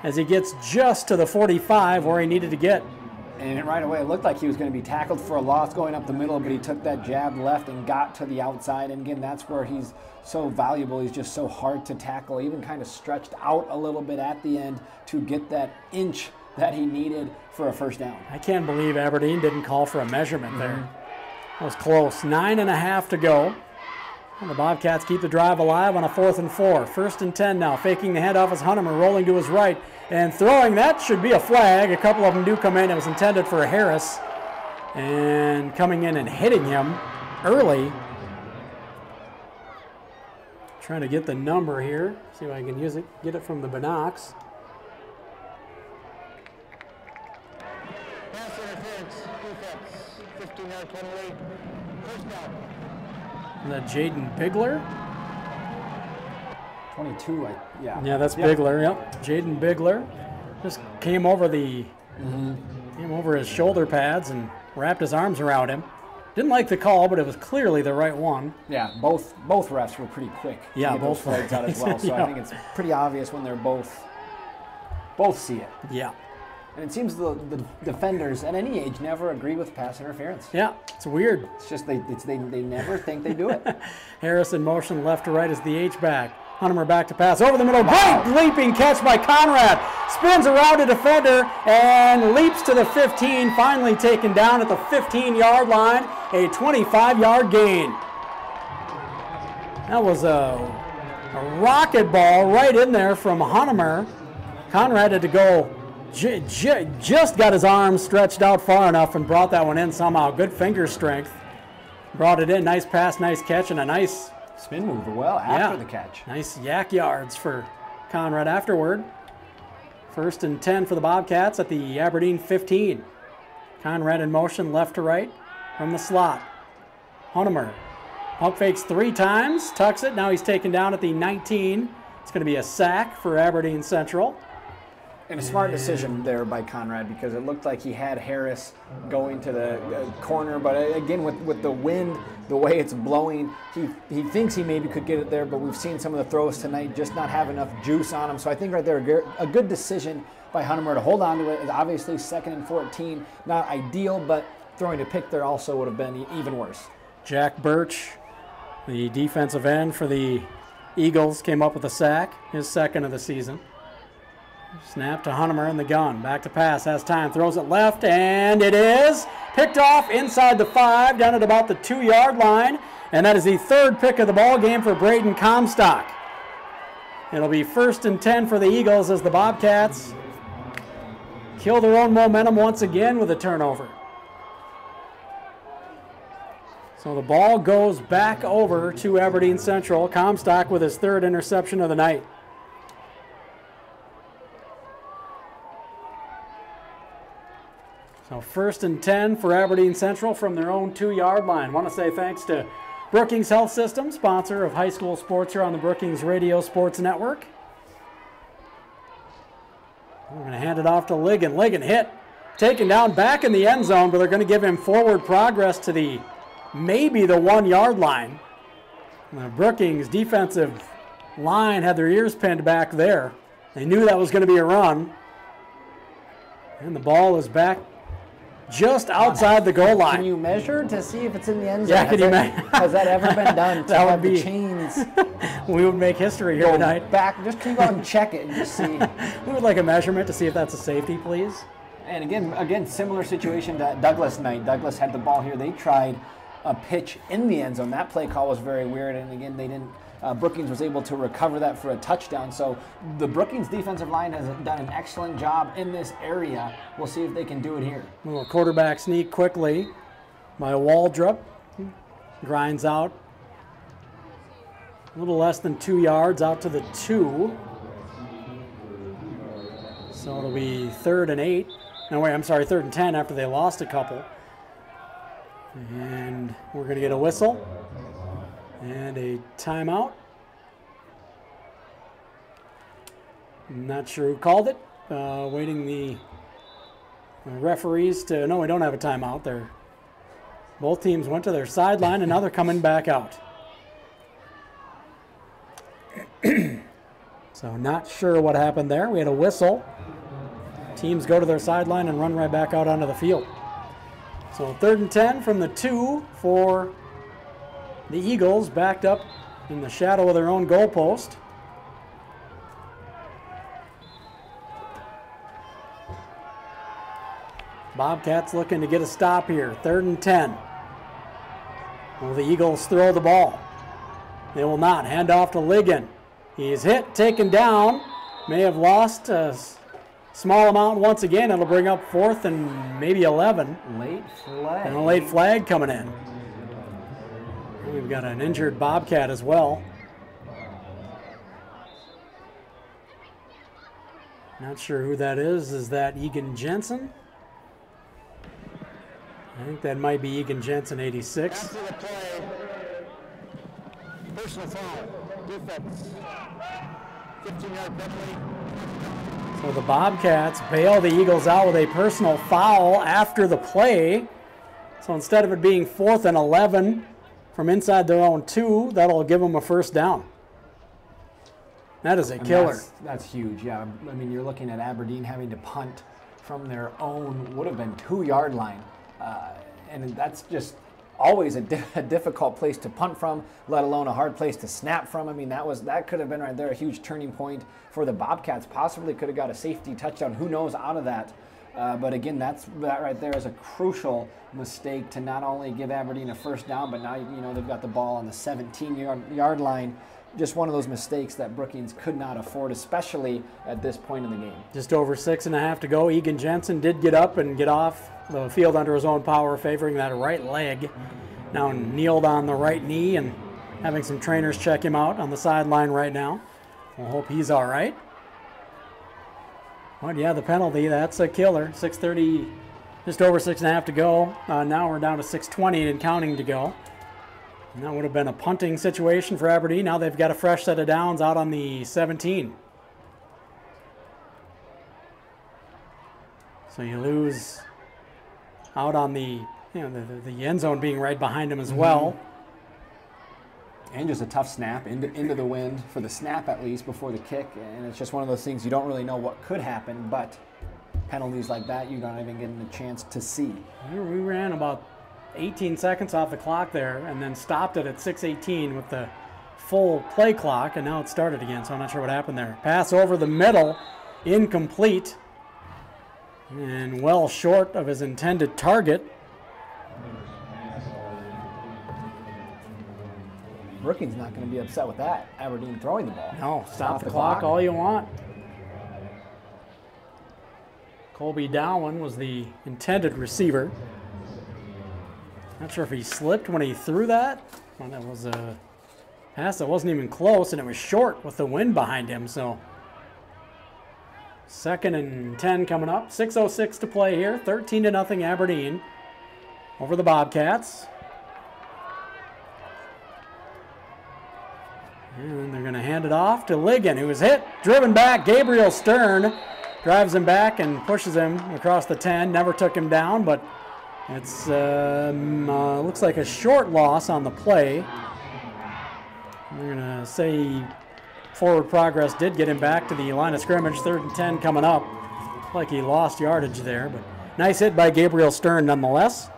as he gets just to the 45 where he needed to get. And right away, it looked like he was going to be tackled for a loss going up the middle, but he took that jab left and got to the outside. And again, that's where he's so valuable. He's just so hard to tackle, even kind of stretched out a little bit at the end to get that inch that he needed for a 1st down. I can't believe Aberdeen didn't call for a measurement there. That was close. 9.5 to go. And the Bobcats keep the drive alive on a 4th and 4. 1st and 10 now. Faking the handoff is Hunemer, rolling to his right and throwing. That should be a flag. A couple of them do come in. It was intended for Harris. And coming in and hitting him early. Trying to get the number here. See if I can use it. Get it from the binocs. Pass interference, defense, 15-yard penalty, 1st down. Is that Jaden Bigler? 22, yeah. Yeah, that's Bigler, yep. Jaden Bigler just came over came over his shoulder pads and wrapped his arms around him. Didn't like the call, but it was clearly the right one. Yeah, both refs were pretty quick. Yeah, to get both those flags out as well. So yeah. I think it's pretty obvious when they're both see it. Yeah. And it seems the defenders at any age never agree with pass interference. Yeah, it's weird. It's just they never think they do it. Harris in motion left to right is the H-back. Hunemer back to pass over the middle. Great leaping catch by Conrad. Spins around a defender and leaps to the 15. Finally taken down at the 15-yard line. A 25-yard gain. That was a rocket ball right in there from Hunemer. Conrad had to go, just got his arms stretched out far enough and brought that one in somehow. Good finger strength. Brought it in. Nice pass, nice catch, and a nice spin move after the catch. Nice yak yards for Conrad afterward. 1st and 10 for the Bobcats at the Aberdeen 15. Conrad in motion left to right from the slot. Hunemer pump fakes 3 times, tucks it. Now he's taken down at the 19. It's going to be a sack for Aberdeen Central. And a smart decision there by Conrad, because it looked like he had Harris going to the corner, but again, with the wind, the way it's blowing, he thinks he maybe could get it there, but we've seen some of the throws tonight just not have enough juice on them. So I think right there, a good decision by Hunemer to hold on to it. Obviously 2nd and 14, not ideal, but throwing a pick there also would have been even worse. Jack Birch, the defensive end for the Eagles, came up with a sack, his 2nd of the season. Snap to Hunemer in the gun. Back to pass. Has time. Throws it left. And it is picked off inside the 5, down at about the 2-yard line. And that is the 3rd pick of the ball game for Braden Comstock. It'll be 1st and 10 for the Eagles as the Bobcats kill their own momentum once again with a turnover. So the ball goes back over to Aberdeen Central. Comstock with his 3rd interception of the night. So 1st and 10 for Aberdeen Central from their own 2-yard line. Want to say thanks to Brookings Health System, sponsor of high school sports here on the Brookings Radio Sports Network. We're going to hand it off to Ligon. Ligon hit, taken down back in the end zone, but they're going to give him forward progress to maybe the 1-yard line. The Brookings defensive line had their ears pinned back there. They knew that was going to be a run. And the ball is back just outside the goal line. Can you measure to see if it's in the end zone? Yeah, can you measure? Has that ever been done? That would be the chains. We would make history here tonight. Back, just can you go out and check it and just see. We would like a measurement to see if that's a safety, please. And again, similar situation to Douglas night. Douglas had the ball here. They tried a pitch in the end zone. That play call was very weird, and again, they didn't. Brookings was able to recover that for a touchdown. So the Brookings defensive line has done an excellent job in this area. We'll see if they can do it here. A little quarterback sneak quickly by Waldrop. Grinds out a little less than 2 yards out to the 2. So it'll be 3rd and 8. No, wait, I'm sorry, 3rd and 10 after they lost a couple. And we're going to get a whistle and a timeout. Not sure who called it. Waiting the referees to. No, we don't have a timeout. Both teams went to their sideline, and now they're coming back out. So not sure what happened there. We had a whistle. Teams go to their sideline and run right back out onto the field. So 3rd and 10 from the 2 for the Eagles, backed up in the shadow of their own goalpost. Bobcats looking to get a stop here. 3rd and 10. Will the Eagles throw the ball? They will not. Hand off to Ligon. He's hit, taken down. May have lost a small amount once again. It'll bring up 4th and maybe 11. Late flag. And a late flag coming in. We've got an injured Bobcat as well. Not sure who that is. Is that Egan Jensen? I think that might be Egan Jensen, 86. After the play, personal foul, defense, 15-yard penalty. So the Bobcats bail the Eagles out with a personal foul after the play. So instead of it being 4th and 11 from inside their own 2, that'll give them a 1st down. That is a killer. That's huge, yeah. I mean, you're looking at Aberdeen having to punt from their own, would have been 2-yard line. And that's just always a difficult place to punt from, let alone a hard place to snap from. I mean, that could have been right there a huge turning point for the Bobcats. Possibly could have got a safety touchdown. Who knows out of that? But again, that right there is a crucial mistake to not only give Aberdeen a 1st down, but now they've got the ball on the 17-yard line. Just one of those mistakes that Brookings could not afford, especially at this point in the game. Just over 6.5 to go. Egan Jensen did get up and get off the field under his own power, favoring that right leg. Now kneeled on the right knee and having some trainers check him out on the sideline right now. We'll hope he's all right. Well, yeah, the penalty, that's a killer. 6:30, just over 6.5 to go. Now we're down to 6:20 and counting to go. And that would have been a punting situation for Aberdeen. Now they've got a fresh set of downs out on the 17. So you lose out on the end zone being right behind him as well. And just a tough snap into the wind for the snap at least before the kick. And it's just one of those things you don't really know what could happen, but penalties like that you're not even getting a chance to see. We ran about 18 seconds off the clock there and then stopped it at 6:18 with the full play clock, and now it started again, so I'm not sure what happened there. Pass over the middle, incomplete, and well short of his intended target. Brookings not going to be upset with that. Aberdeen throwing the ball. No, stop the clock all you want. Colby Dowan was the intended receiver. Not sure if he slipped when he threw that. Well, that was a pass that wasn't even close, and it was short with the wind behind him. So 2nd and 10 coming up. 6:06 to play here. 13-0 Aberdeen over the Bobcats. And they're going to hand it off to Ligon, who was hit, driven back. Gabriel Stern drives him back and pushes him across the 10. Never took him down, but it's looks like a short loss on the play. We're going to say forward progress did get him back to the line of scrimmage. 3rd and 10 coming up. Like he lost yardage there, but nice hit by Gabriel Stern nonetheless.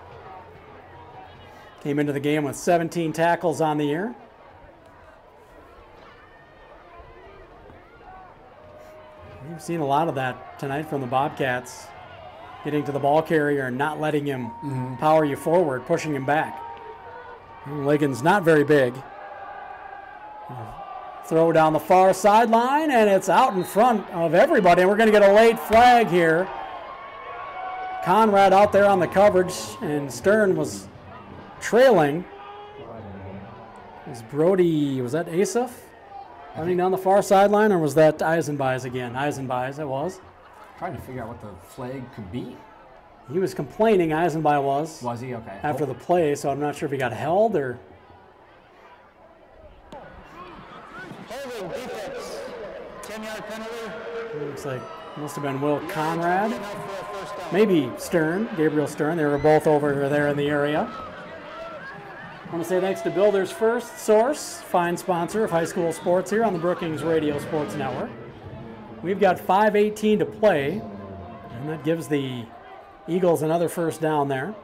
Came into the game with 17 tackles on the year. We've seen a lot of that tonight from the Bobcats. Getting to the ball carrier and not letting him power you forward, pushing him back. Ligon's not very big. Throw down the far sideline, and it's out in front of everybody. And we're going to get a late flag here. Conrad out there on the coverage, and Stern was trailing. Was Brody, was that Asaf running down the far sideline, or was that Eisenbeis again? Eisenbeis, it was. Trying to figure out what the flag could be. He was complaining, Eisenbeis was. Was he? Okay. After the play, so I'm not sure if he got held or. Holding defense. 10-yard penalty. Looks like must have been Will Conrad. Maybe Stern, Gabriel Stern. They were both over there in the area. I want to say thanks to Builders First Source, fine sponsor of high school sports here on the Brookings Radio Sports Network. We've got 5:18 to play, and that gives the Eagles another first down there.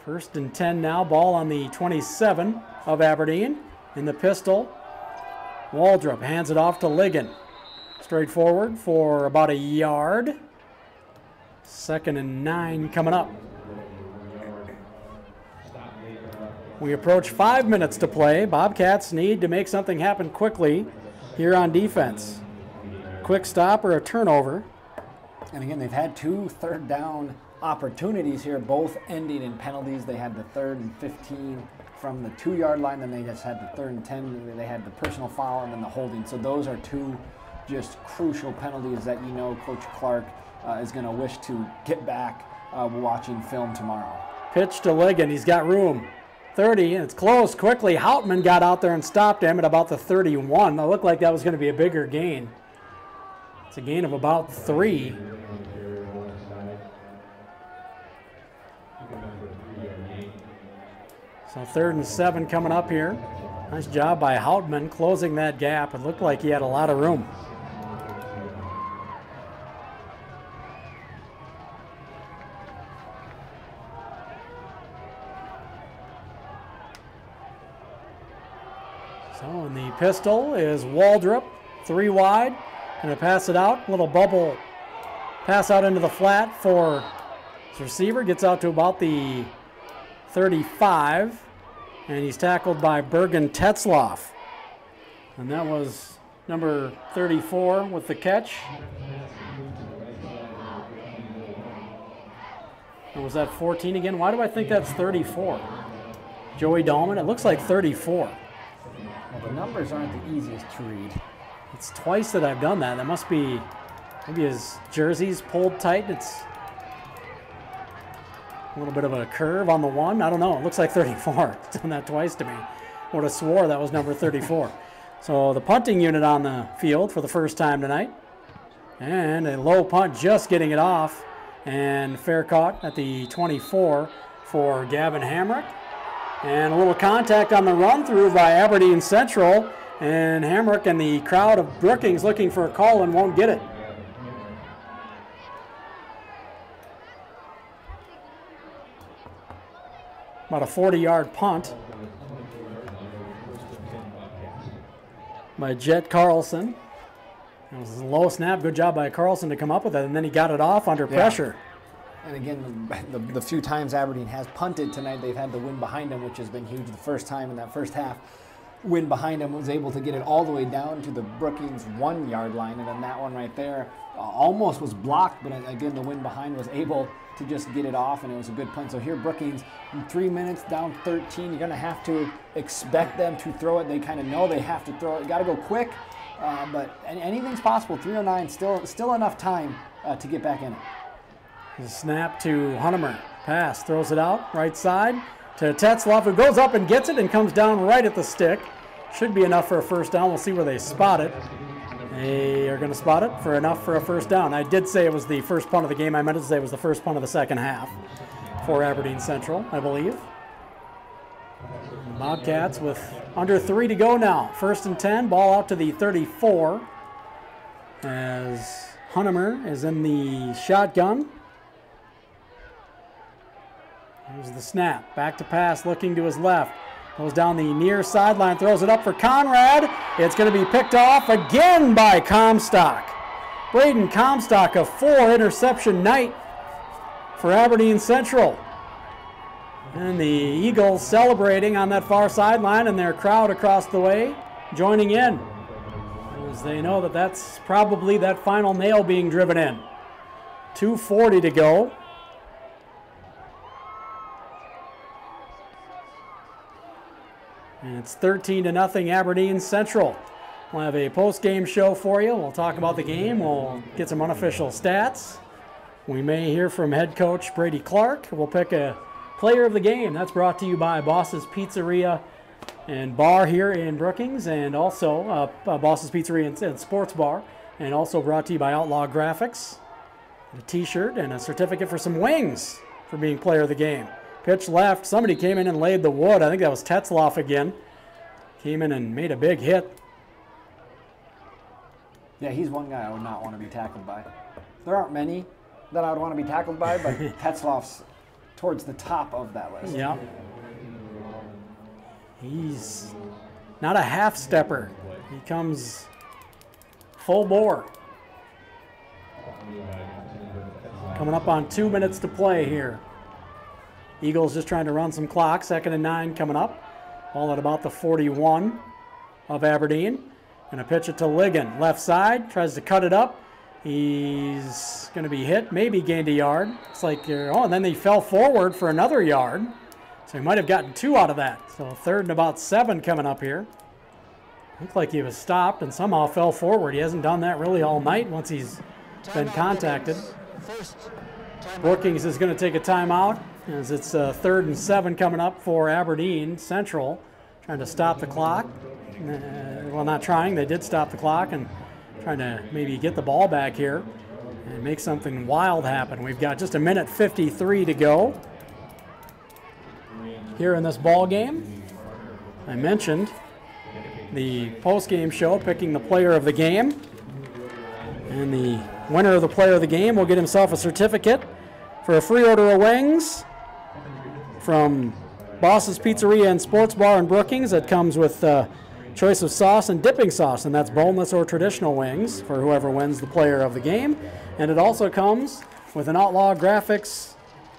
1st and 10 now, ball on the 27 of Aberdeen. In the pistol, Waldrop hands it off to Ligon. Straight forward for about a yard. 2nd and 9 coming up. We approach 5 minutes to play. Bobcats need to make something happen quickly here on defense. Quick stop or a turnover. And again, they've had 2 third down opportunities here, both ending in penalties. They had the 3rd and 15 from the 2-yard line, then they just had the 3rd and 10. They had the personal foul and then the holding. So those are 2 just crucial penalties that you know Coach Clark is going to wish to get back watching film tomorrow. Pitch to Ligon. He's got room. 30, and it's close quickly. Houtman got out there and stopped him at about the 31. It looked like that was going to be a bigger gain. It's a gain of about 3. So 3rd and 7 coming up here. Nice job by Houtman closing that gap. It looked like he had a lot of room. So in the pistol is Waldrop, 3 wide. Gonna pass it out, little bubble pass out into the flat for his receiver. Gets out to about the 35, and he's tackled by Bergen Tetzloff. And that was number 34 with the catch. Or was that 14 again? Why do I think that's 34? Joey Dahlman, it looks like 34. Well, the numbers aren't the easiest to read. It's twice that I've done that. That must be, maybe his jersey's pulled tight. It's a little bit of a curve on the 1. I don't know. It looks like 34. It's done that twice to me. Would have swore that was number 34. So the punting unit on the field for the first time tonight. And a low punt just getting it off. And fair caught at the 24 for Gavin Hamrick. And a little contact on the run through by Aberdeen Central. And Hamrick and the crowd of Brookings looking for a call and won't get it. About a 40-yard punt by Jet Carlson. It was a low snap. Good job by Carlson to come up with it, and then he got it off under pressure. And again, the few times Aberdeen has punted tonight, they've had the wind behind them, which has been huge. The first time in that first half, wind behind him was able to get it all the way down to the Brookings 1-yard line, and then that one right there almost was blocked, but again, the wind behind was able to just get it off, and it was a good punt. So here Brookings, in 3 minutes, down 13, you're going to have to expect them to throw it. They kind of know they have to throw it. Got to go quick, but anything's possible. 3:09, still enough time to get back in it. The snap to Hunnemer. Pass, throws it out, right side to Tetzloff, who goes up and gets it and comes down right at the stick. Should be enough for a first down. We'll see where they spot it. They are going to spot it for enough for a first down. I did say it was the first punt of the game. I meant to say it was the first punt of the second half for Aberdeen Central, I believe. Bobcats with under 3 to go now. 1st and 10, ball out to the 34 as Hunnemer is in the shotgun. Here's the snap. Back to pass, looking to his left. Goes down the near sideline, throws it up for Conrad. It's going to be picked off again by Comstock. Braden Comstock, a 4-interception night for Aberdeen Central. And the Eagles celebrating on that far sideline, and their crowd across the way joining in, as they know that that's probably that final nail being driven in. 2:40 to go. And it's 13-0 Aberdeen Central. We'll have a post-game show for you. We'll talk about the game. We'll get some unofficial stats. We may hear from head coach Brady Clark. We'll pick a player of the game. That's brought to you by Boss's Pizzeria and Bar here in Brookings, and also Boss's Pizzeria and Sports Bar, and also brought to you by Outlaw Graphics. A t-shirt and a certificate for some wings for being player of the game. Pitch left. Somebody came in and laid the wood. I think that was Tetzloff again. Came in and made a big hit. Yeah, he's one guy I would not want to be tackled by. There aren't many that I would want to be tackled by, but Tetzloff's towards the top of that list. Yeah. He's not a half-stepper. He comes full bore. Coming up on 2 minutes to play here. Eagles just trying to run some clock. 2nd and 9 coming up. All at about the 41 of Aberdeen. And a pitch it to Ligon. Left side. Tries to cut it up. He's going to be hit. Maybe gained a yard. It's like, and then he fell forward for another yard. So he might have gotten 2 out of that. So 3rd and about 7 coming up here. Looked like he was stopped and somehow fell forward. He hasn't done that really all night once he's been contacted. Brookings is going to take a timeout as it's 3rd and 7 coming up for Aberdeen Central. Trying to stop the clock. Well, not trying. They did stop the clock and trying to maybe get the ball back here and make something wild happen. We've got just 1:53 to go here in this ball game. I mentioned the post-game show picking the player of the game. And the winner of the player of the game will get himself a certificate for a free order of wings from Boss's Pizzeria and Sports Bar in Brookings. That comes with choice of sauce and dipping sauce, and that's boneless or traditional wings for whoever wins the player of the game. And it also comes with an Outlaw Graphics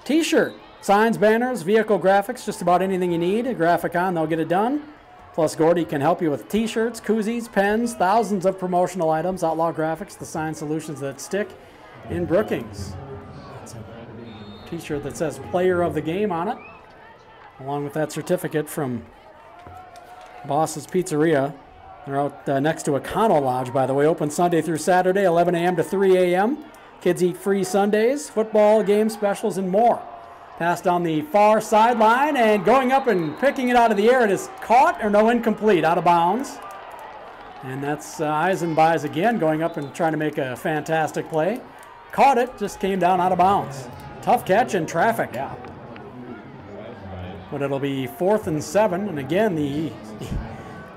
t-shirt. Signs, banners, vehicle graphics, just about anything you need. A graphic on, they'll get it done. Plus, Gordy can help you with t-shirts, koozies, pens, thousands of promotional items. Outlaw Graphics, the sign solutions that stick in Brookings. It's a t-shirt that says player of the game on it, along with that certificate from Boss's Pizzeria. They're out next to Econo Lodge, by the way. Open Sunday through Saturday, 11 a.m. to 3 a.m. Kids eat free Sundays, football, game specials, and more. Passed on the far sideline and going up and picking it out of the air. It is caught, or no, incomplete, out of bounds. And that's Eisenbys again going up and trying to make a fantastic play. Caught it, just came down out of bounds. Tough catch in traffic. Yeah. But it'll be 4th and 7. And again, the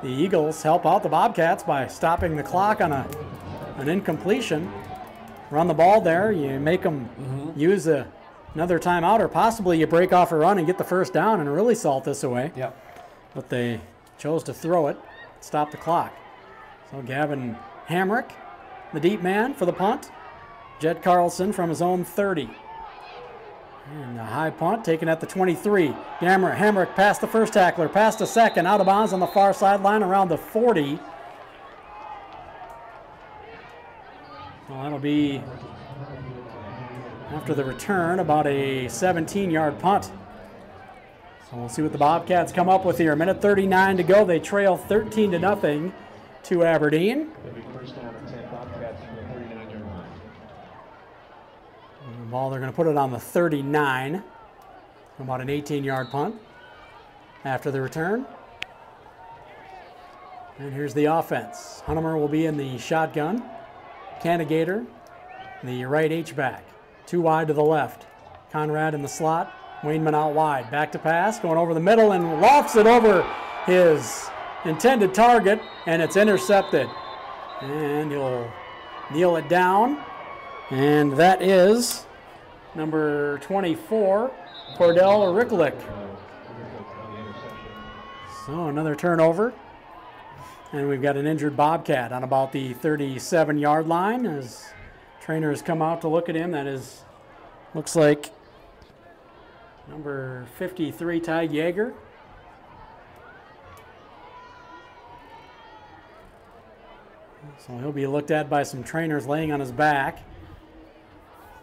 Eagles help out the Bobcats by stopping the clock on an incompletion. Run the ball there. You make them use another timeout, or possibly you break off a run and get the first down and really salt this away. Yep. But they chose to throw it, stop the clock. So Gavin Hamrick, the deep man for the punt. Jed Carlson from his own 30. And a high punt taken at the 23. Hamrick past the first tackler, past the second, out of bounds on the far sideline around the 40. Well, that'll be after the return, about a 17-yard punt. So we'll see what the Bobcats come up with here. A minute 39 to go. They trail 13-0 to Aberdeen. It'll be first down and 10 Bobcats from the 39-yard line. The ball, they're going to put it on the 39. About an 18-yard punt after the return. And here's the offense. Hunnemer will be in the shotgun. Cannigator, the right H-back. 2 wide to the left. Conrad in the slot. Wainman out wide. Back to pass, going over the middle and lofts it over his intended target, and it's intercepted. And he'll kneel it down. And that is number 24, Cordell Ricklick. So another turnover. And we've got an injured Bobcat on about the 37-yard line as trainers come out to look at him. That is, looks like number 53, Ty Yeager. So he'll be looked at by some trainers laying on his back.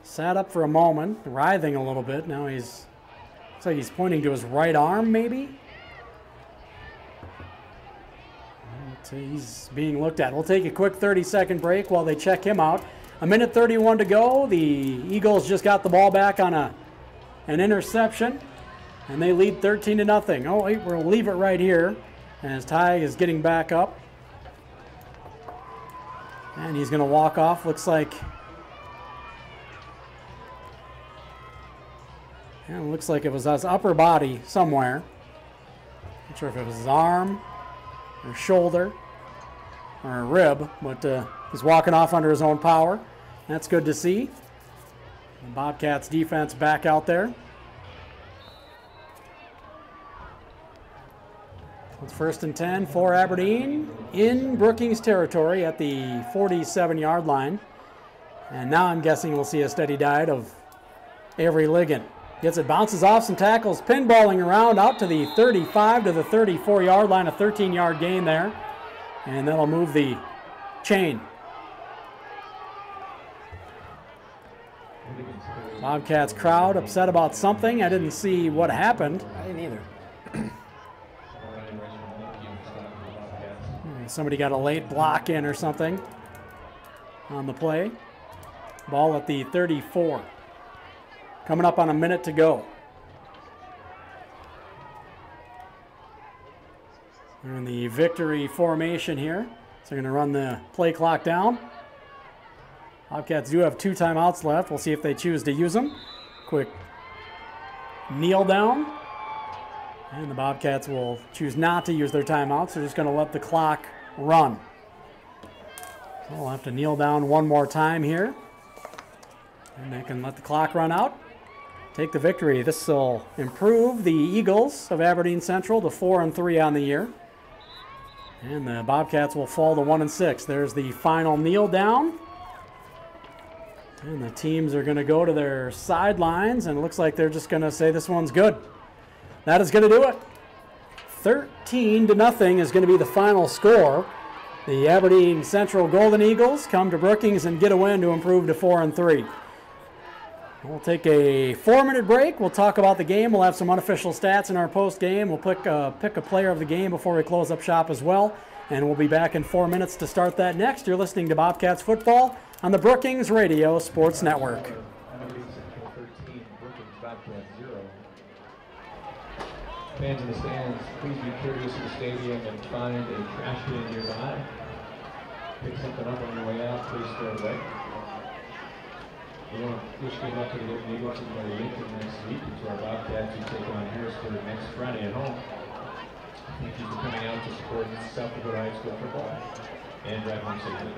Sat up for a moment, writhing a little bit. Now looks like he's pointing to his right arm, maybe. He's being looked at. We'll take a quick 30-second break while they check him out. A minute 31 to go. The Eagles just got the ball back on an interception, and they lead 13-0. Oh, wait, we'll leave it right here as Ty is getting back up. And he's going to walk off. Looks like, yeah, it looks like it was his upper body somewhere. Not sure if it was his arm or shoulder or a rib, but he's walking off under his own power. That's good to see. The Bobcats defense back out there. It's 1st and 10 for Aberdeen in Brookings territory at the 47-yard line. And now I'm guessing we'll see a steady diet of Avery Ligon. Gets it, bounces off some tackles, pinballing around out to the 35 to the 34-yard line, a 13-yard gain there. And that'll move the chain. Bobcats crowd upset about something. I didn't see what happened. I didn't either. Somebody got a late block in or something on the play. Ball at the 34. Coming up on a minute to go. They're in the victory formation here. So they're going to run the play clock down. Bobcats do have 2 timeouts left. We'll see if they choose to use them. Quick kneel down. And the Bobcats will choose not to use their timeouts. They're just going to let the clock run. So we'll have to kneel down one more time here. And they can let the clock run out. Take the victory. This will improve the Eagles of Aberdeen Central to 4-3 on the year. And the Bobcats will fall to 1-6. There's the final kneel down. And the teams are going to go to their sidelines, and it looks like they're just going to say this one's good. That is going to do it. 13-0 is going to be the final score. The Aberdeen Central Golden Eagles come to Brookings and get a win to improve to 4-3. We'll take a 4-minute break. We'll talk about the game. We'll have some unofficial stats in our post game. We'll pick a player of the game before we close up shop as well. And we'll be back in 4 minutes to start that next. You're listening to Bobcats Football on the Brookings Radio Sports Network. Fans in the stands, please be curious in the stadium and find a trash can nearby. Pick something up on your way out, please throw it away. We want to wish good luck to the Golden Eagles and the Lincoln next week, and to our Bobcats who take on Harrisburg next Friday at home. Thank you for coming out to support South Dakota High School football and driving safely.